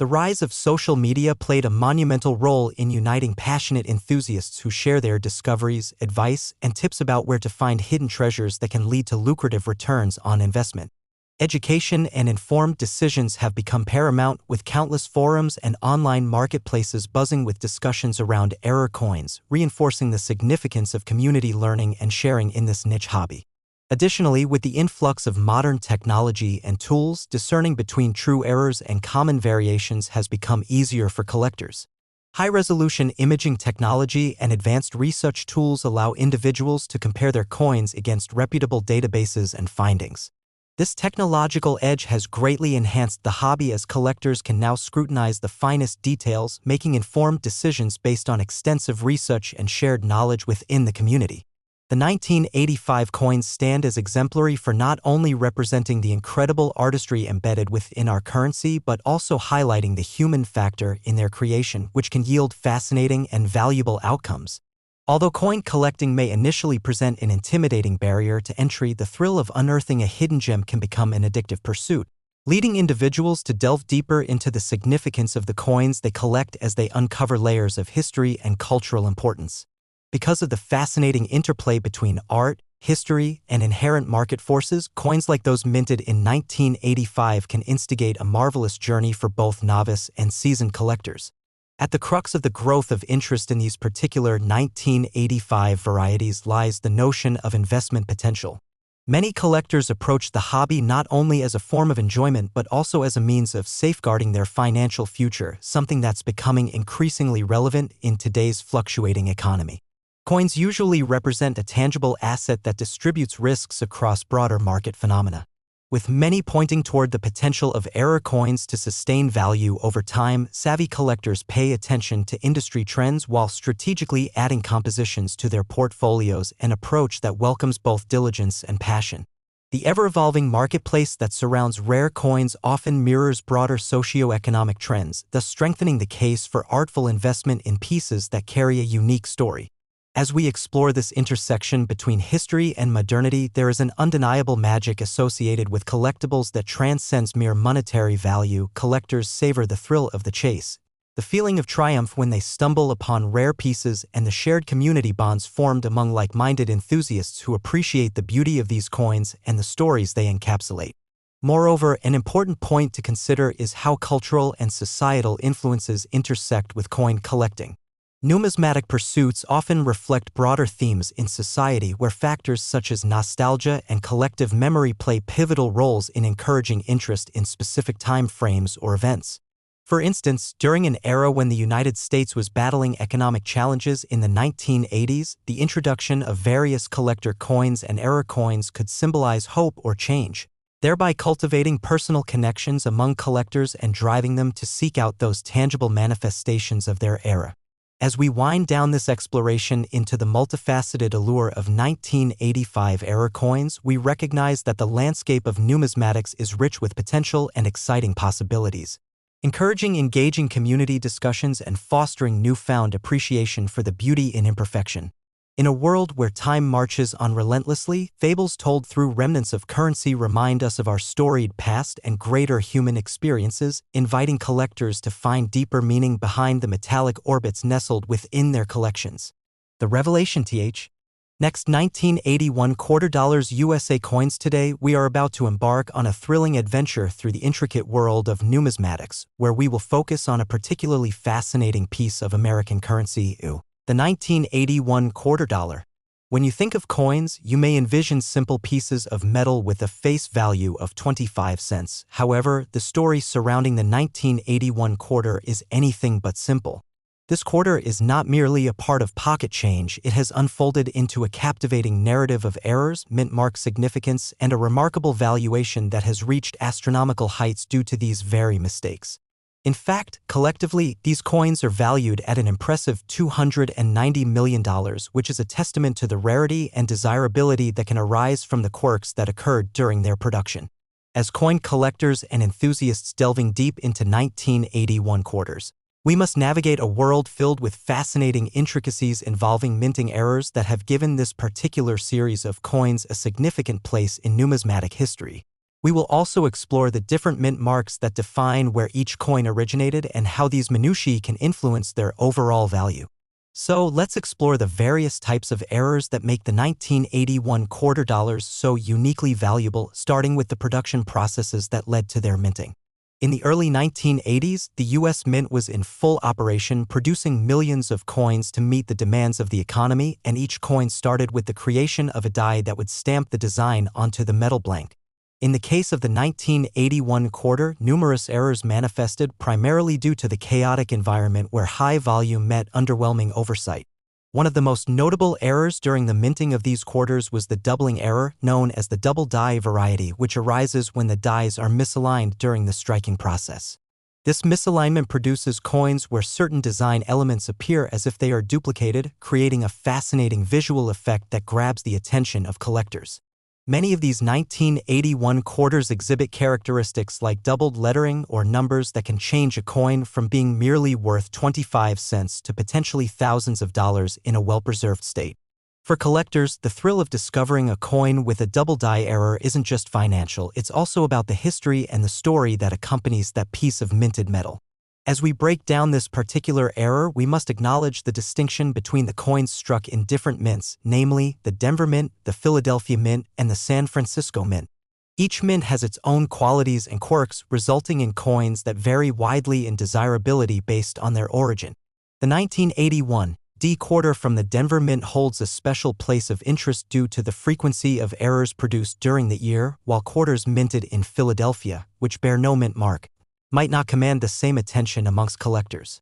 The rise of social media played a monumental role in uniting passionate enthusiasts who share their discoveries, advice, and tips about where to find hidden treasures that can lead to lucrative returns on investment. Education and informed decisions have become paramount, with countless forums and online marketplaces buzzing with discussions around error coins, reinforcing the significance of community learning and sharing in this niche hobby. Additionally, with the influx of modern technology and tools, discerning between true errors and common variations has become easier for collectors. High-resolution imaging technology and advanced research tools allow individuals to compare their coins against reputable databases and findings. This technological edge has greatly enhanced the hobby, as collectors can now scrutinize the finest details, making informed decisions based on extensive research and shared knowledge within the community. The 1985 coins stand as exemplary for not only representing the incredible artistry embedded within our currency, but also highlighting the human factor in their creation, which can yield fascinating and valuable outcomes. Although coin collecting may initially present an intimidating barrier to entry, the thrill of unearthing a hidden gem can become an addictive pursuit, leading individuals to delve deeper into the significance of the coins they collect as they uncover layers of history and cultural importance. Because of the fascinating interplay between art, history, and inherent market forces, coins like those minted in 1985 can instigate a marvelous journey for both novice and seasoned collectors. At the crux of the growth of interest in these particular 1985 varieties lies the notion of investment potential. Many collectors approach the hobby not only as a form of enjoyment but also as a means of safeguarding their financial future, something that's becoming increasingly relevant in today's fluctuating economy. Coins usually represent a tangible asset that distributes risks across broader market phenomena. With many pointing toward the potential of error coins to sustain value over time, savvy collectors pay attention to industry trends while strategically adding compositions to their portfolios, an approach that welcomes both diligence and passion. The ever-evolving marketplace that surrounds rare coins often mirrors broader socio-economic trends, thus strengthening the case for artful investment in pieces that carry a unique story. As we explore this intersection between history and modernity, there is an undeniable magic associated with collectibles that transcends mere monetary value. Collectors savor the thrill of the chase, the feeling of triumph when they stumble upon rare pieces, and the shared community bonds formed among like-minded enthusiasts who appreciate the beauty of these coins and the stories they encapsulate. Moreover, an important point to consider is how cultural and societal influences intersect with coin collecting. Numismatic pursuits often reflect broader themes in society where factors such as nostalgia and collective memory play pivotal roles in encouraging interest in specific time frames or events. For instance, during an era when the United States was battling economic challenges in the 1980s, the introduction of various collector coins and error coins could symbolize hope or change, thereby cultivating personal connections among collectors and driving them to seek out those tangible manifestations of their era. As we wind down this exploration into the multifaceted allure of 1985 error coins, we recognize that the landscape of numismatics is rich with potential and exciting possibilities, encouraging engaging community discussions and fostering newfound appreciation for the beauty in imperfection. In a world where time marches on relentlessly, fables told through remnants of currency remind us of our storied past and greater human experiences, inviting collectors to find deeper meaning behind the metallic orbits nestled within their collections. The revelation Next, 1981 $quarter USA coins. Today, we are about to embark on a thrilling adventure through the intricate world of numismatics, where we will focus on a particularly fascinating piece of American currency, the 1981 $quarter. When you think of coins, you may envision simple pieces of metal with a face value of 25 cents. However, the story surrounding the 1981 quarter is anything but simple. This quarter is not merely a part of pocket change, it has unfolded into a captivating narrative of errors, mint mark significance, and a remarkable valuation that has reached astronomical heights due to these very mistakes. In fact, collectively, these coins are valued at an impressive $290 million, which is a testament to the rarity and desirability that can arise from the quirks that occurred during their production. As coin collectors and enthusiasts delving deep into 1981 quarters, we must navigate a world filled with fascinating intricacies involving minting errors that have given this particular series of coins a significant place in numismatic history. We will also explore the different mint marks that define where each coin originated and how these minutiae can influence their overall value. So let's explore the various types of errors that make the 1981 $quarter so uniquely valuable, starting with the production processes that led to their minting. In the early 1980s, the U.S. Mint was in full operation, producing millions of coins to meet the demands of the economy, and each coin started with the creation of a die that would stamp the design onto the metal blank. In the case of the 1981 quarter, numerous errors manifested primarily due to the chaotic environment where high volume met underwhelming oversight. One of the most notable errors during the minting of these quarters was the doubling error, known as the double die variety, which arises when the dies are misaligned during the striking process. This misalignment produces coins where certain design elements appear as if they are duplicated, creating a fascinating visual effect that grabs the attention of collectors. Many of these 1981 quarters exhibit characteristics like doubled lettering or numbers that can change a coin from being merely worth 25 cents to potentially thousands of dollars in a well-preserved state. For collectors, the thrill of discovering a coin with a double die error isn't just financial, it's also about the history and the story that accompanies that piece of minted metal. As we break down this particular error, we must acknowledge the distinction between the coins struck in different mints, namely the Denver Mint, the Philadelphia Mint, and the San Francisco Mint. Each mint has its own qualities and quirks, resulting in coins that vary widely in desirability based on their origin. The 1981 D quarter from the Denver Mint holds a special place of interest due to the frequency of errors produced during the year, while quarters minted in Philadelphia, which bear no mint mark, might not command the same attention amongst collectors.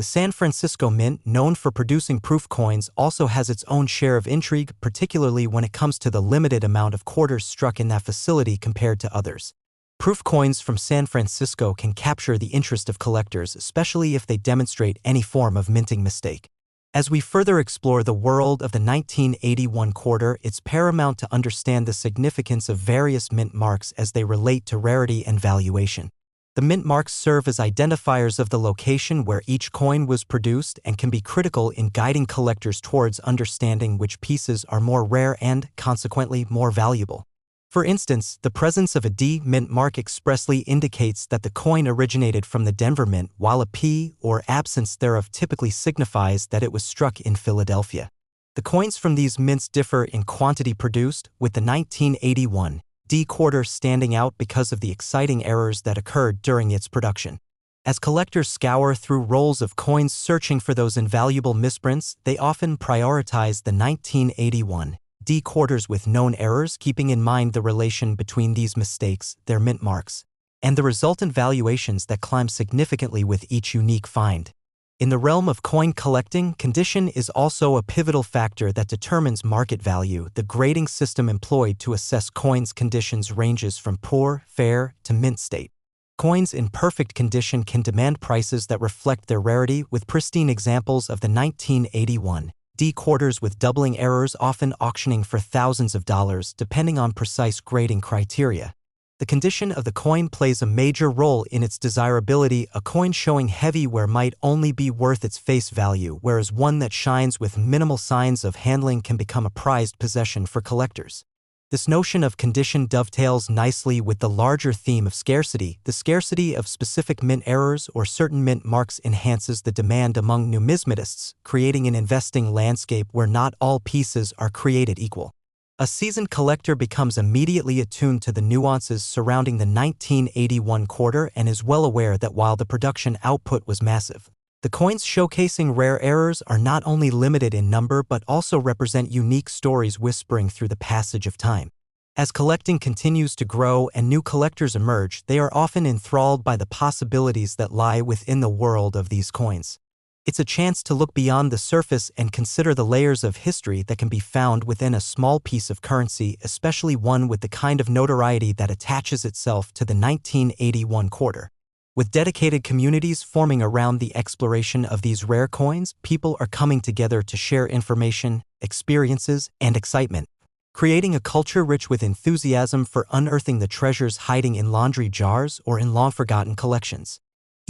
The San Francisco Mint, known for producing proof coins, also has its own share of intrigue, particularly when it comes to the limited amount of quarters struck in that facility compared to others. Proof coins from San Francisco can capture the interest of collectors, especially if they demonstrate any form of minting mistake. As we further explore the world of the 1981 quarter, it's paramount to understand the significance of various mint marks as they relate to rarity and valuation. The mint marks serve as identifiers of the location where each coin was produced and can be critical in guiding collectors towards understanding which pieces are more rare and, consequently, more valuable. For instance, the presence of a D mint mark expressly indicates that the coin originated from the Denver Mint, while a P, or absence thereof, typically signifies that it was struck in Philadelphia. The coins from these mints differ in quantity produced, with the 1981 D quarter standing out because of the exciting errors that occurred during its production. As collectors scour through rolls of coins searching for those invaluable misprints, they often prioritize the 1981 D quarters with known errors, keeping in mind the relation between these mistakes, their mint marks, and the resultant valuations that climb significantly with each unique find. In the realm of coin collecting, condition is also a pivotal factor that determines market value. The grading system employed to assess coins' conditions ranges from poor, fair, to mint state. Coins in perfect condition can demand prices that reflect their rarity, with pristine examples of the 1981 D quarters with doubling errors often auctioning for thousands of dollars, depending on precise grading criteria. The condition of the coin plays a major role in its desirability. A coin showing heavy wear might only be worth its face value, whereas one that shines with minimal signs of handling can become a prized possession for collectors. This notion of condition dovetails nicely with the larger theme of scarcity. The scarcity of specific mint errors or certain mint marks enhances the demand among numismatists, creating an investing landscape where not all pieces are created equal. A seasoned collector becomes immediately attuned to the nuances surrounding the 1981 quarter and is well aware that while the production output was massive, the coins showcasing rare errors are not only limited in number but also represent unique stories whispering through the passage of time. As collecting continues to grow and new collectors emerge, they are often enthralled by the possibilities that lie within the world of these coins. It's a chance to look beyond the surface and consider the layers of history that can be found within a small piece of currency, especially one with the kind of notoriety that attaches itself to the 1981 quarter. With dedicated communities forming around the exploration of these rare coins, people are coming together to share information, experiences, and excitement, creating a culture rich with enthusiasm for unearthing the treasures hiding in laundry jars or in long-forgotten collections.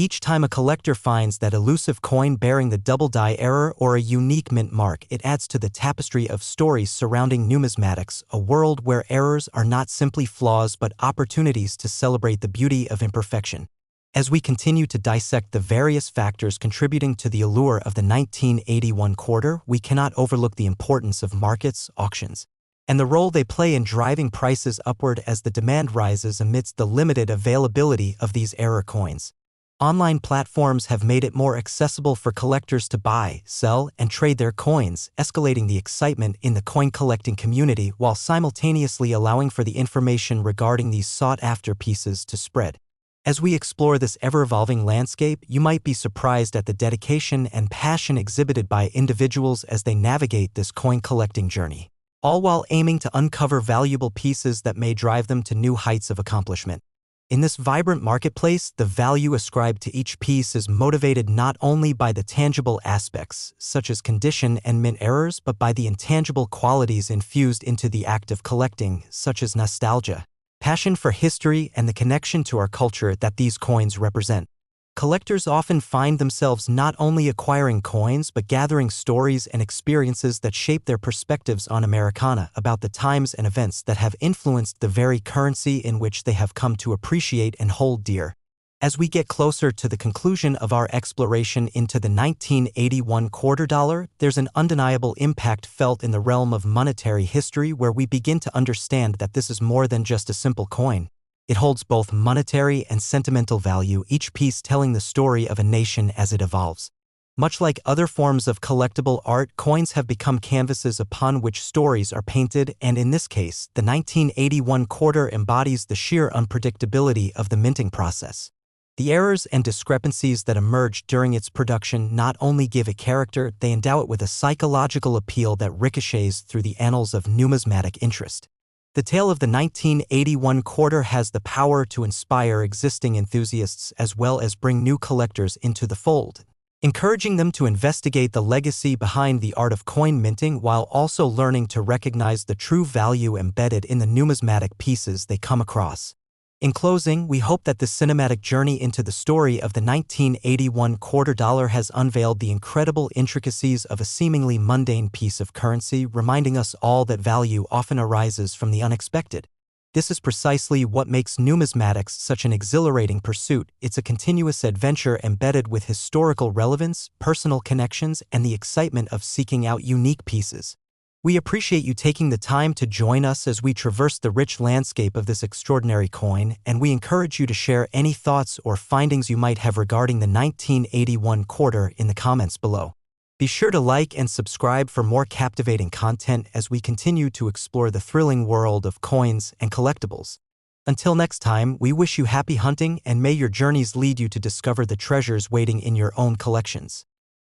Each time a collector finds that elusive coin bearing the double die error or a unique mint mark, it adds to the tapestry of stories surrounding numismatics, a world where errors are not simply flaws but opportunities to celebrate the beauty of imperfection. As we continue to dissect the various factors contributing to the allure of the 1981 quarter, we cannot overlook the importance of markets, auctions, and the role they play in driving prices upward as the demand rises amidst the limited availability of these error coins. Online platforms have made it more accessible for collectors to buy, sell, and trade their coins, escalating the excitement in the coin collecting community while simultaneously allowing for the information regarding these sought-after pieces to spread. As we explore this ever-evolving landscape, you might be surprised at the dedication and passion exhibited by individuals as they navigate this coin collecting journey, all while aiming to uncover valuable pieces that may drive them to new heights of accomplishment. In this vibrant marketplace, the value ascribed to each piece is motivated not only by the tangible aspects, such as condition and mint errors, but by the intangible qualities infused into the act of collecting, such as nostalgia, passion for history, and the connection to our culture that these coins represent. Collectors often find themselves not only acquiring coins but gathering stories and experiences that shape their perspectives on Americana, about the times and events that have influenced the very currency in which they have come to appreciate and hold dear. As we get closer to the conclusion of our exploration into the 1981 quarter dollar, there's an undeniable impact felt in the realm of monetary history where we begin to understand that this is more than just a simple coin. It holds both monetary and sentimental value, each piece telling the story of a nation as it evolves. Much like other forms of collectible art, coins have become canvases upon which stories are painted, and in this case, the 1981 quarter embodies the sheer unpredictability of the minting process. The errors and discrepancies that emerged during its production not only give it character, they endow it with a psychological appeal that ricochets through the annals of numismatic interest. The tale of the 1981 quarter has the power to inspire existing enthusiasts as well as bring new collectors into the fold, encouraging them to investigate the legacy behind the art of coin minting while also learning to recognize the true value embedded in the numismatic pieces they come across. In closing, we hope that this cinematic journey into the story of the 1981 quarter dollar has unveiled the incredible intricacies of a seemingly mundane piece of currency, reminding us all that value often arises from the unexpected. This is precisely what makes numismatics such an exhilarating pursuit. It's a continuous adventure embedded with historical relevance, personal connections, and the excitement of seeking out unique pieces. We appreciate you taking the time to join us as we traverse the rich landscape of this extraordinary coin, and we encourage you to share any thoughts or findings you might have regarding the 1981 quarter in the comments below. Be sure to like and subscribe for more captivating content as we continue to explore the thrilling world of coins and collectibles. Until next time, we wish you happy hunting and may your journeys lead you to discover the treasures waiting in your own collections.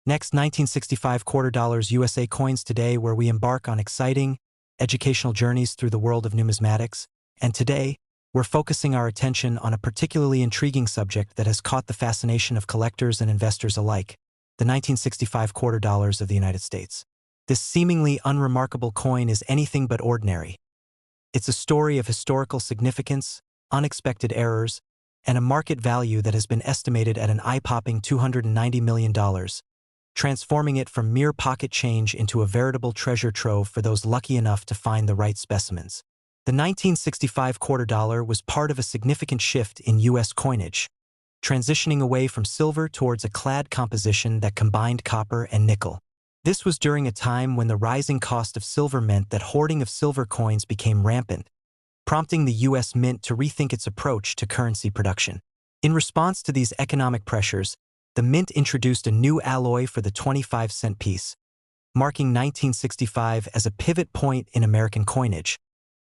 Next, 1965 quarter dollars USA coins today, where we embark on exciting, educational journeys through the world of numismatics. And today, we're focusing our attention on a particularly intriguing subject that has caught the fascination of collectors and investors alike, the 1965 quarter dollars of the United States. This seemingly unremarkable coin is anything but ordinary. It's a story of historical significance, unexpected errors, and a market value that has been estimated at an eye-popping $290 million. Transforming it from mere pocket change into a veritable treasure trove for those lucky enough to find the right specimens. The 1965 quarter dollar was part of a significant shift in U.S. coinage, transitioning away from silver towards a clad composition that combined copper and nickel. This was during a time when the rising cost of silver meant that hoarding of silver coins became rampant, prompting the U.S. Mint to rethink its approach to currency production. In response to these economic pressures, the Mint introduced a new alloy for the 25-cent piece, marking 1965 as a pivot point in American coinage,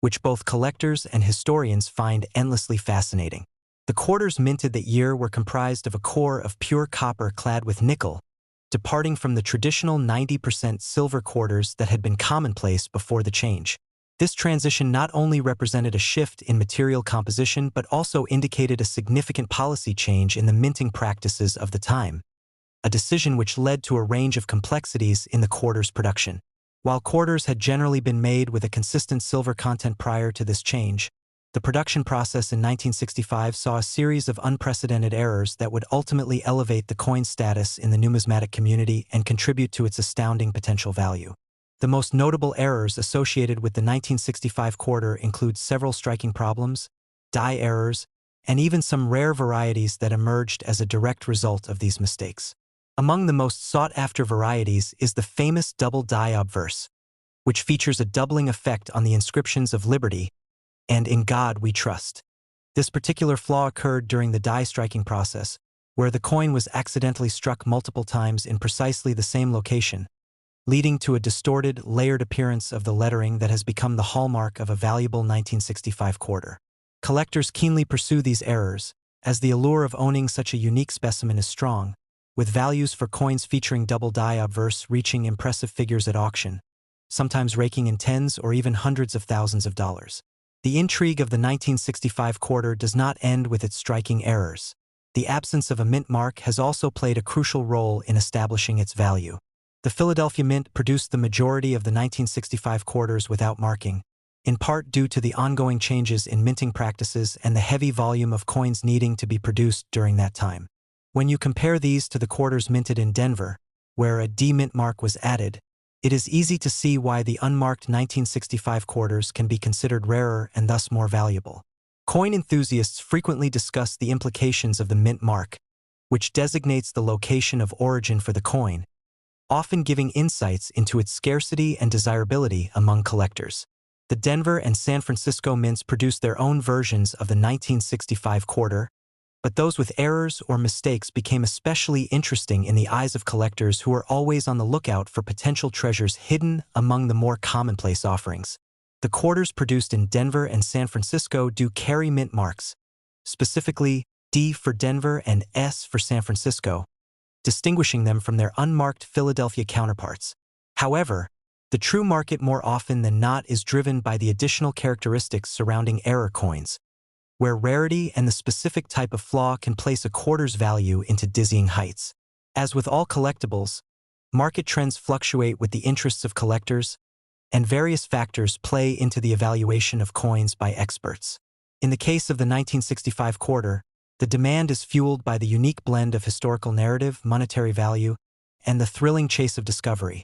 which both collectors and historians find endlessly fascinating. The quarters minted that year were comprised of a core of pure copper clad with nickel, departing from the traditional 90% silver quarters that had been commonplace before the change. This transition not only represented a shift in material composition but also indicated a significant policy change in the minting practices of the time, a decision which led to a range of complexities in the quarters production. While quarters had generally been made with a consistent silver content prior to this change, the production process in 1965 saw a series of unprecedented errors that would ultimately elevate the coin's status in the numismatic community and contribute to its astounding potential value. The most notable errors associated with the 1965 quarter include several striking problems, die errors, and even some rare varieties that emerged as a direct result of these mistakes. Among the most sought-after varieties is the famous double die obverse, which features a doubling effect on the inscriptions of Liberty and In God We Trust. This particular flaw occurred during the die striking process, where the coin was accidentally struck multiple times in precisely the same location, leading to a distorted, layered appearance of the lettering that has become the hallmark of a valuable 1965 quarter. Collectors keenly pursue these errors, as the allure of owning such a unique specimen is strong, with values for coins featuring double die obverse reaching impressive figures at auction, sometimes raking in tens or even hundreds of thousands of dollars. The intrigue of the 1965 quarter does not end with its striking errors. The absence of a mint mark has also played a crucial role in establishing its value. The Philadelphia Mint produced the majority of the 1965 quarters without marking, in part due to the ongoing changes in minting practices and the heavy volume of coins needing to be produced during that time. When you compare these to the quarters minted in Denver, where a D-mint mark was added, it is easy to see why the unmarked 1965 quarters can be considered rarer and thus more valuable. Coin enthusiasts frequently discuss the implications of the mint mark, which designates the location of origin for the coin, often giving insights into its scarcity and desirability among collectors. The Denver and San Francisco mints produced their own versions of the 1965 quarter, but those with errors or mistakes became especially interesting in the eyes of collectors who are always on the lookout for potential treasures hidden among the more commonplace offerings. The quarters produced in Denver and San Francisco do carry mint marks, specifically D for Denver and S for San Francisco, distinguishing them from their unmarked Philadelphia counterparts. However, the true market more often than not is driven by the additional characteristics surrounding error coins, where rarity and the specific type of flaw can place a quarter's value into dizzying heights. As with all collectibles, market trends fluctuate with the interests of collectors, and various factors play into the evaluation of coins by experts. In the case of the 1965 quarter, the demand is fueled by the unique blend of historical narrative, monetary value, and the thrilling chase of discovery,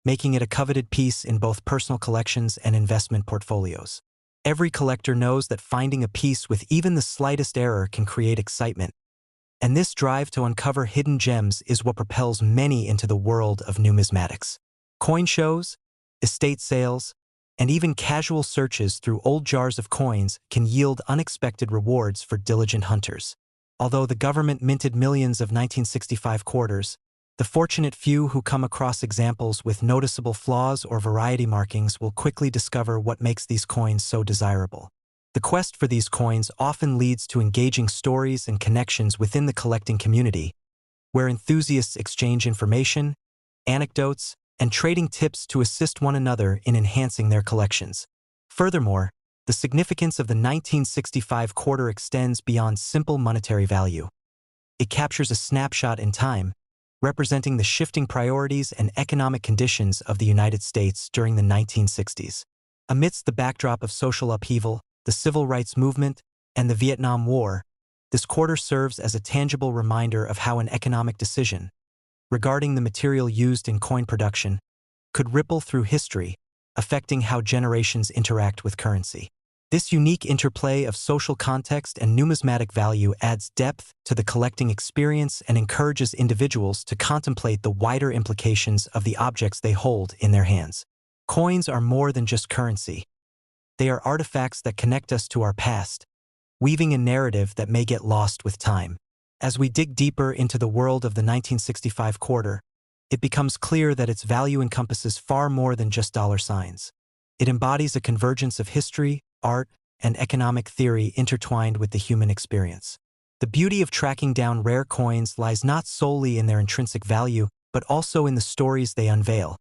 making it a coveted piece in both personal collections and investment portfolios. Every collector knows that finding a piece with even the slightest error can create excitement, and this drive to uncover hidden gems is what propels many into the world of numismatics. Coin shows, estate sales, and even casual searches through old jars of coins can yield unexpected rewards for diligent hunters. Although the government minted millions of 1965 quarters, the fortunate few who come across examples with noticeable flaws or variety markings will quickly discover what makes these coins so desirable. The quest for these coins often leads to engaging stories and connections within the collecting community, where enthusiasts exchange information, anecdotes, and trading tips to assist one another in enhancing their collections. Furthermore, the significance of the 1965 quarter extends beyond simple monetary value. It captures a snapshot in time, representing the shifting priorities and economic conditions of the United States during the 1960s. Amidst the backdrop of social upheaval, the civil rights movement, and the Vietnam War, this quarter serves as a tangible reminder of how an economic decision regarding the material used in coin production could ripple through history, affecting how generations interact with currency. This unique interplay of social context and numismatic value adds depth to the collecting experience and encourages individuals to contemplate the wider implications of the objects they hold in their hands. Coins are more than just currency. They are artifacts that connect us to our past, weaving a narrative that may get lost with time. As we dig deeper into the world of the 1965 quarter, it becomes clear that its value encompasses far more than just dollar signs. It embodies a convergence of history, art, and economic theory intertwined with the human experience. The beauty of tracking down rare coins lies not solely in their intrinsic value, but also in the stories they unveil,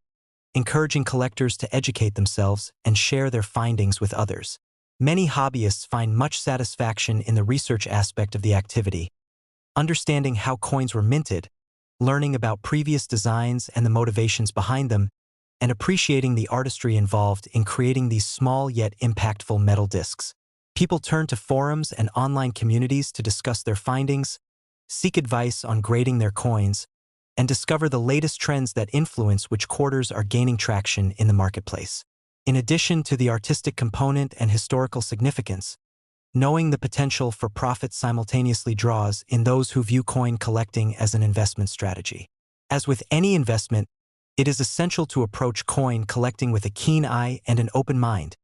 encouraging collectors to educate themselves and share their findings with others. Many hobbyists find much satisfaction in the research aspect of the activity, understanding how coins were minted, learning about previous designs and the motivations behind them, and appreciating the artistry involved in creating these small yet impactful metal discs. People turn to forums and online communities to discuss their findings, seek advice on grading their coins, and discover the latest trends that influence which quarters are gaining traction in the marketplace. In addition to the artistic component and historical significance, knowing the potential for profit simultaneously draws in those who view coin collecting as an investment strategy. As with any investment, it is essential to approach coin collecting with a keen eye and an open mind,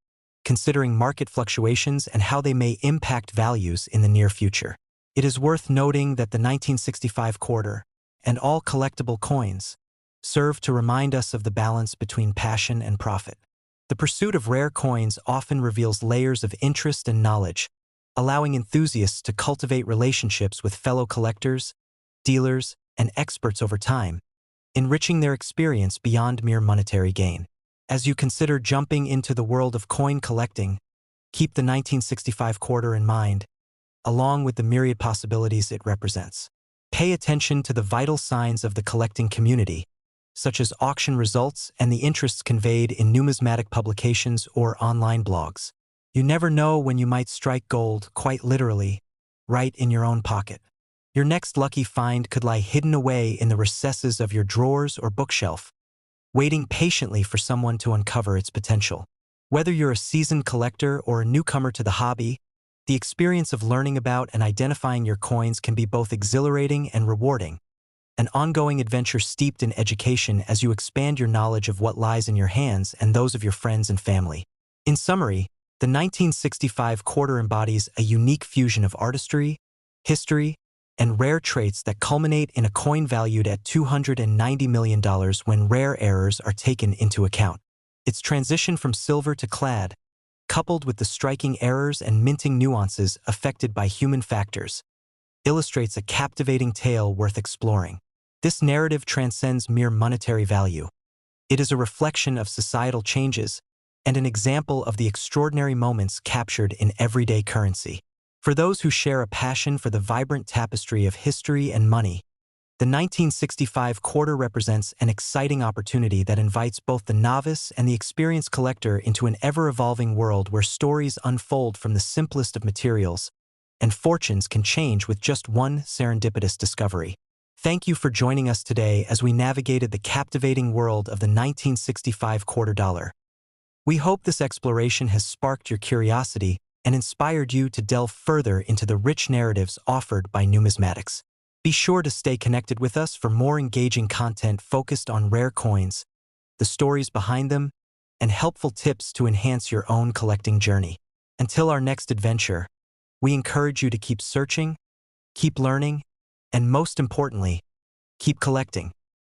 considering market fluctuations and how they may impact values in the near future. It is worth noting that the 1965 quarter, and all collectible coins, serve to remind us of the balance between passion and profit. The pursuit of rare coins often reveals layers of interest and knowledge, allowing enthusiasts to cultivate relationships with fellow collectors, dealers, and experts over time, enriching their experience beyond mere monetary gain. As you consider jumping into the world of coin collecting, keep the 1965 quarter in mind, along with the myriad possibilities it represents. Pay attention to the vital signs of the collecting community, such as auction results and the interests conveyed in numismatic publications or online blogs. You never know when you might strike gold, quite literally, right in your own pocket. Your next lucky find could lie hidden away in the recesses of your drawers or bookshelf, waiting patiently for someone to uncover its potential. Whether you're a seasoned collector or a newcomer to the hobby, the experience of learning about and identifying your coins can be both exhilarating and rewarding, an ongoing adventure steeped in education as you expand your knowledge of what lies in your hands and those of your friends and family. In summary, the 1965 quarter embodies a unique fusion of artistry, history, and rare traits that culminate in a coin valued at $290 million when rare errors are taken into account. Its transition from silver to clad, coupled with the striking errors and minting nuances affected by human factors, illustrates a captivating tale worth exploring. This narrative transcends mere monetary value. It is a reflection of societal changes and an example of the extraordinary moments captured in everyday currency. For those who share a passion for the vibrant tapestry of history and money, the 1965 quarter represents an exciting opportunity that invites both the novice and the experienced collector into an ever-evolving world where stories unfold from the simplest of materials and fortunes can change with just one serendipitous discovery. Thank you for joining us today as we navigated the captivating world of the 1965 quarter dollar. We hope this exploration has sparked your curiosity and inspired you to delve further into the rich narratives offered by numismatics. Be sure to stay connected with us for more engaging content focused on rare coins, the stories behind them, and helpful tips to enhance your own collecting journey. Until our next adventure, we encourage you to keep searching, keep learning, and most importantly, keep collecting.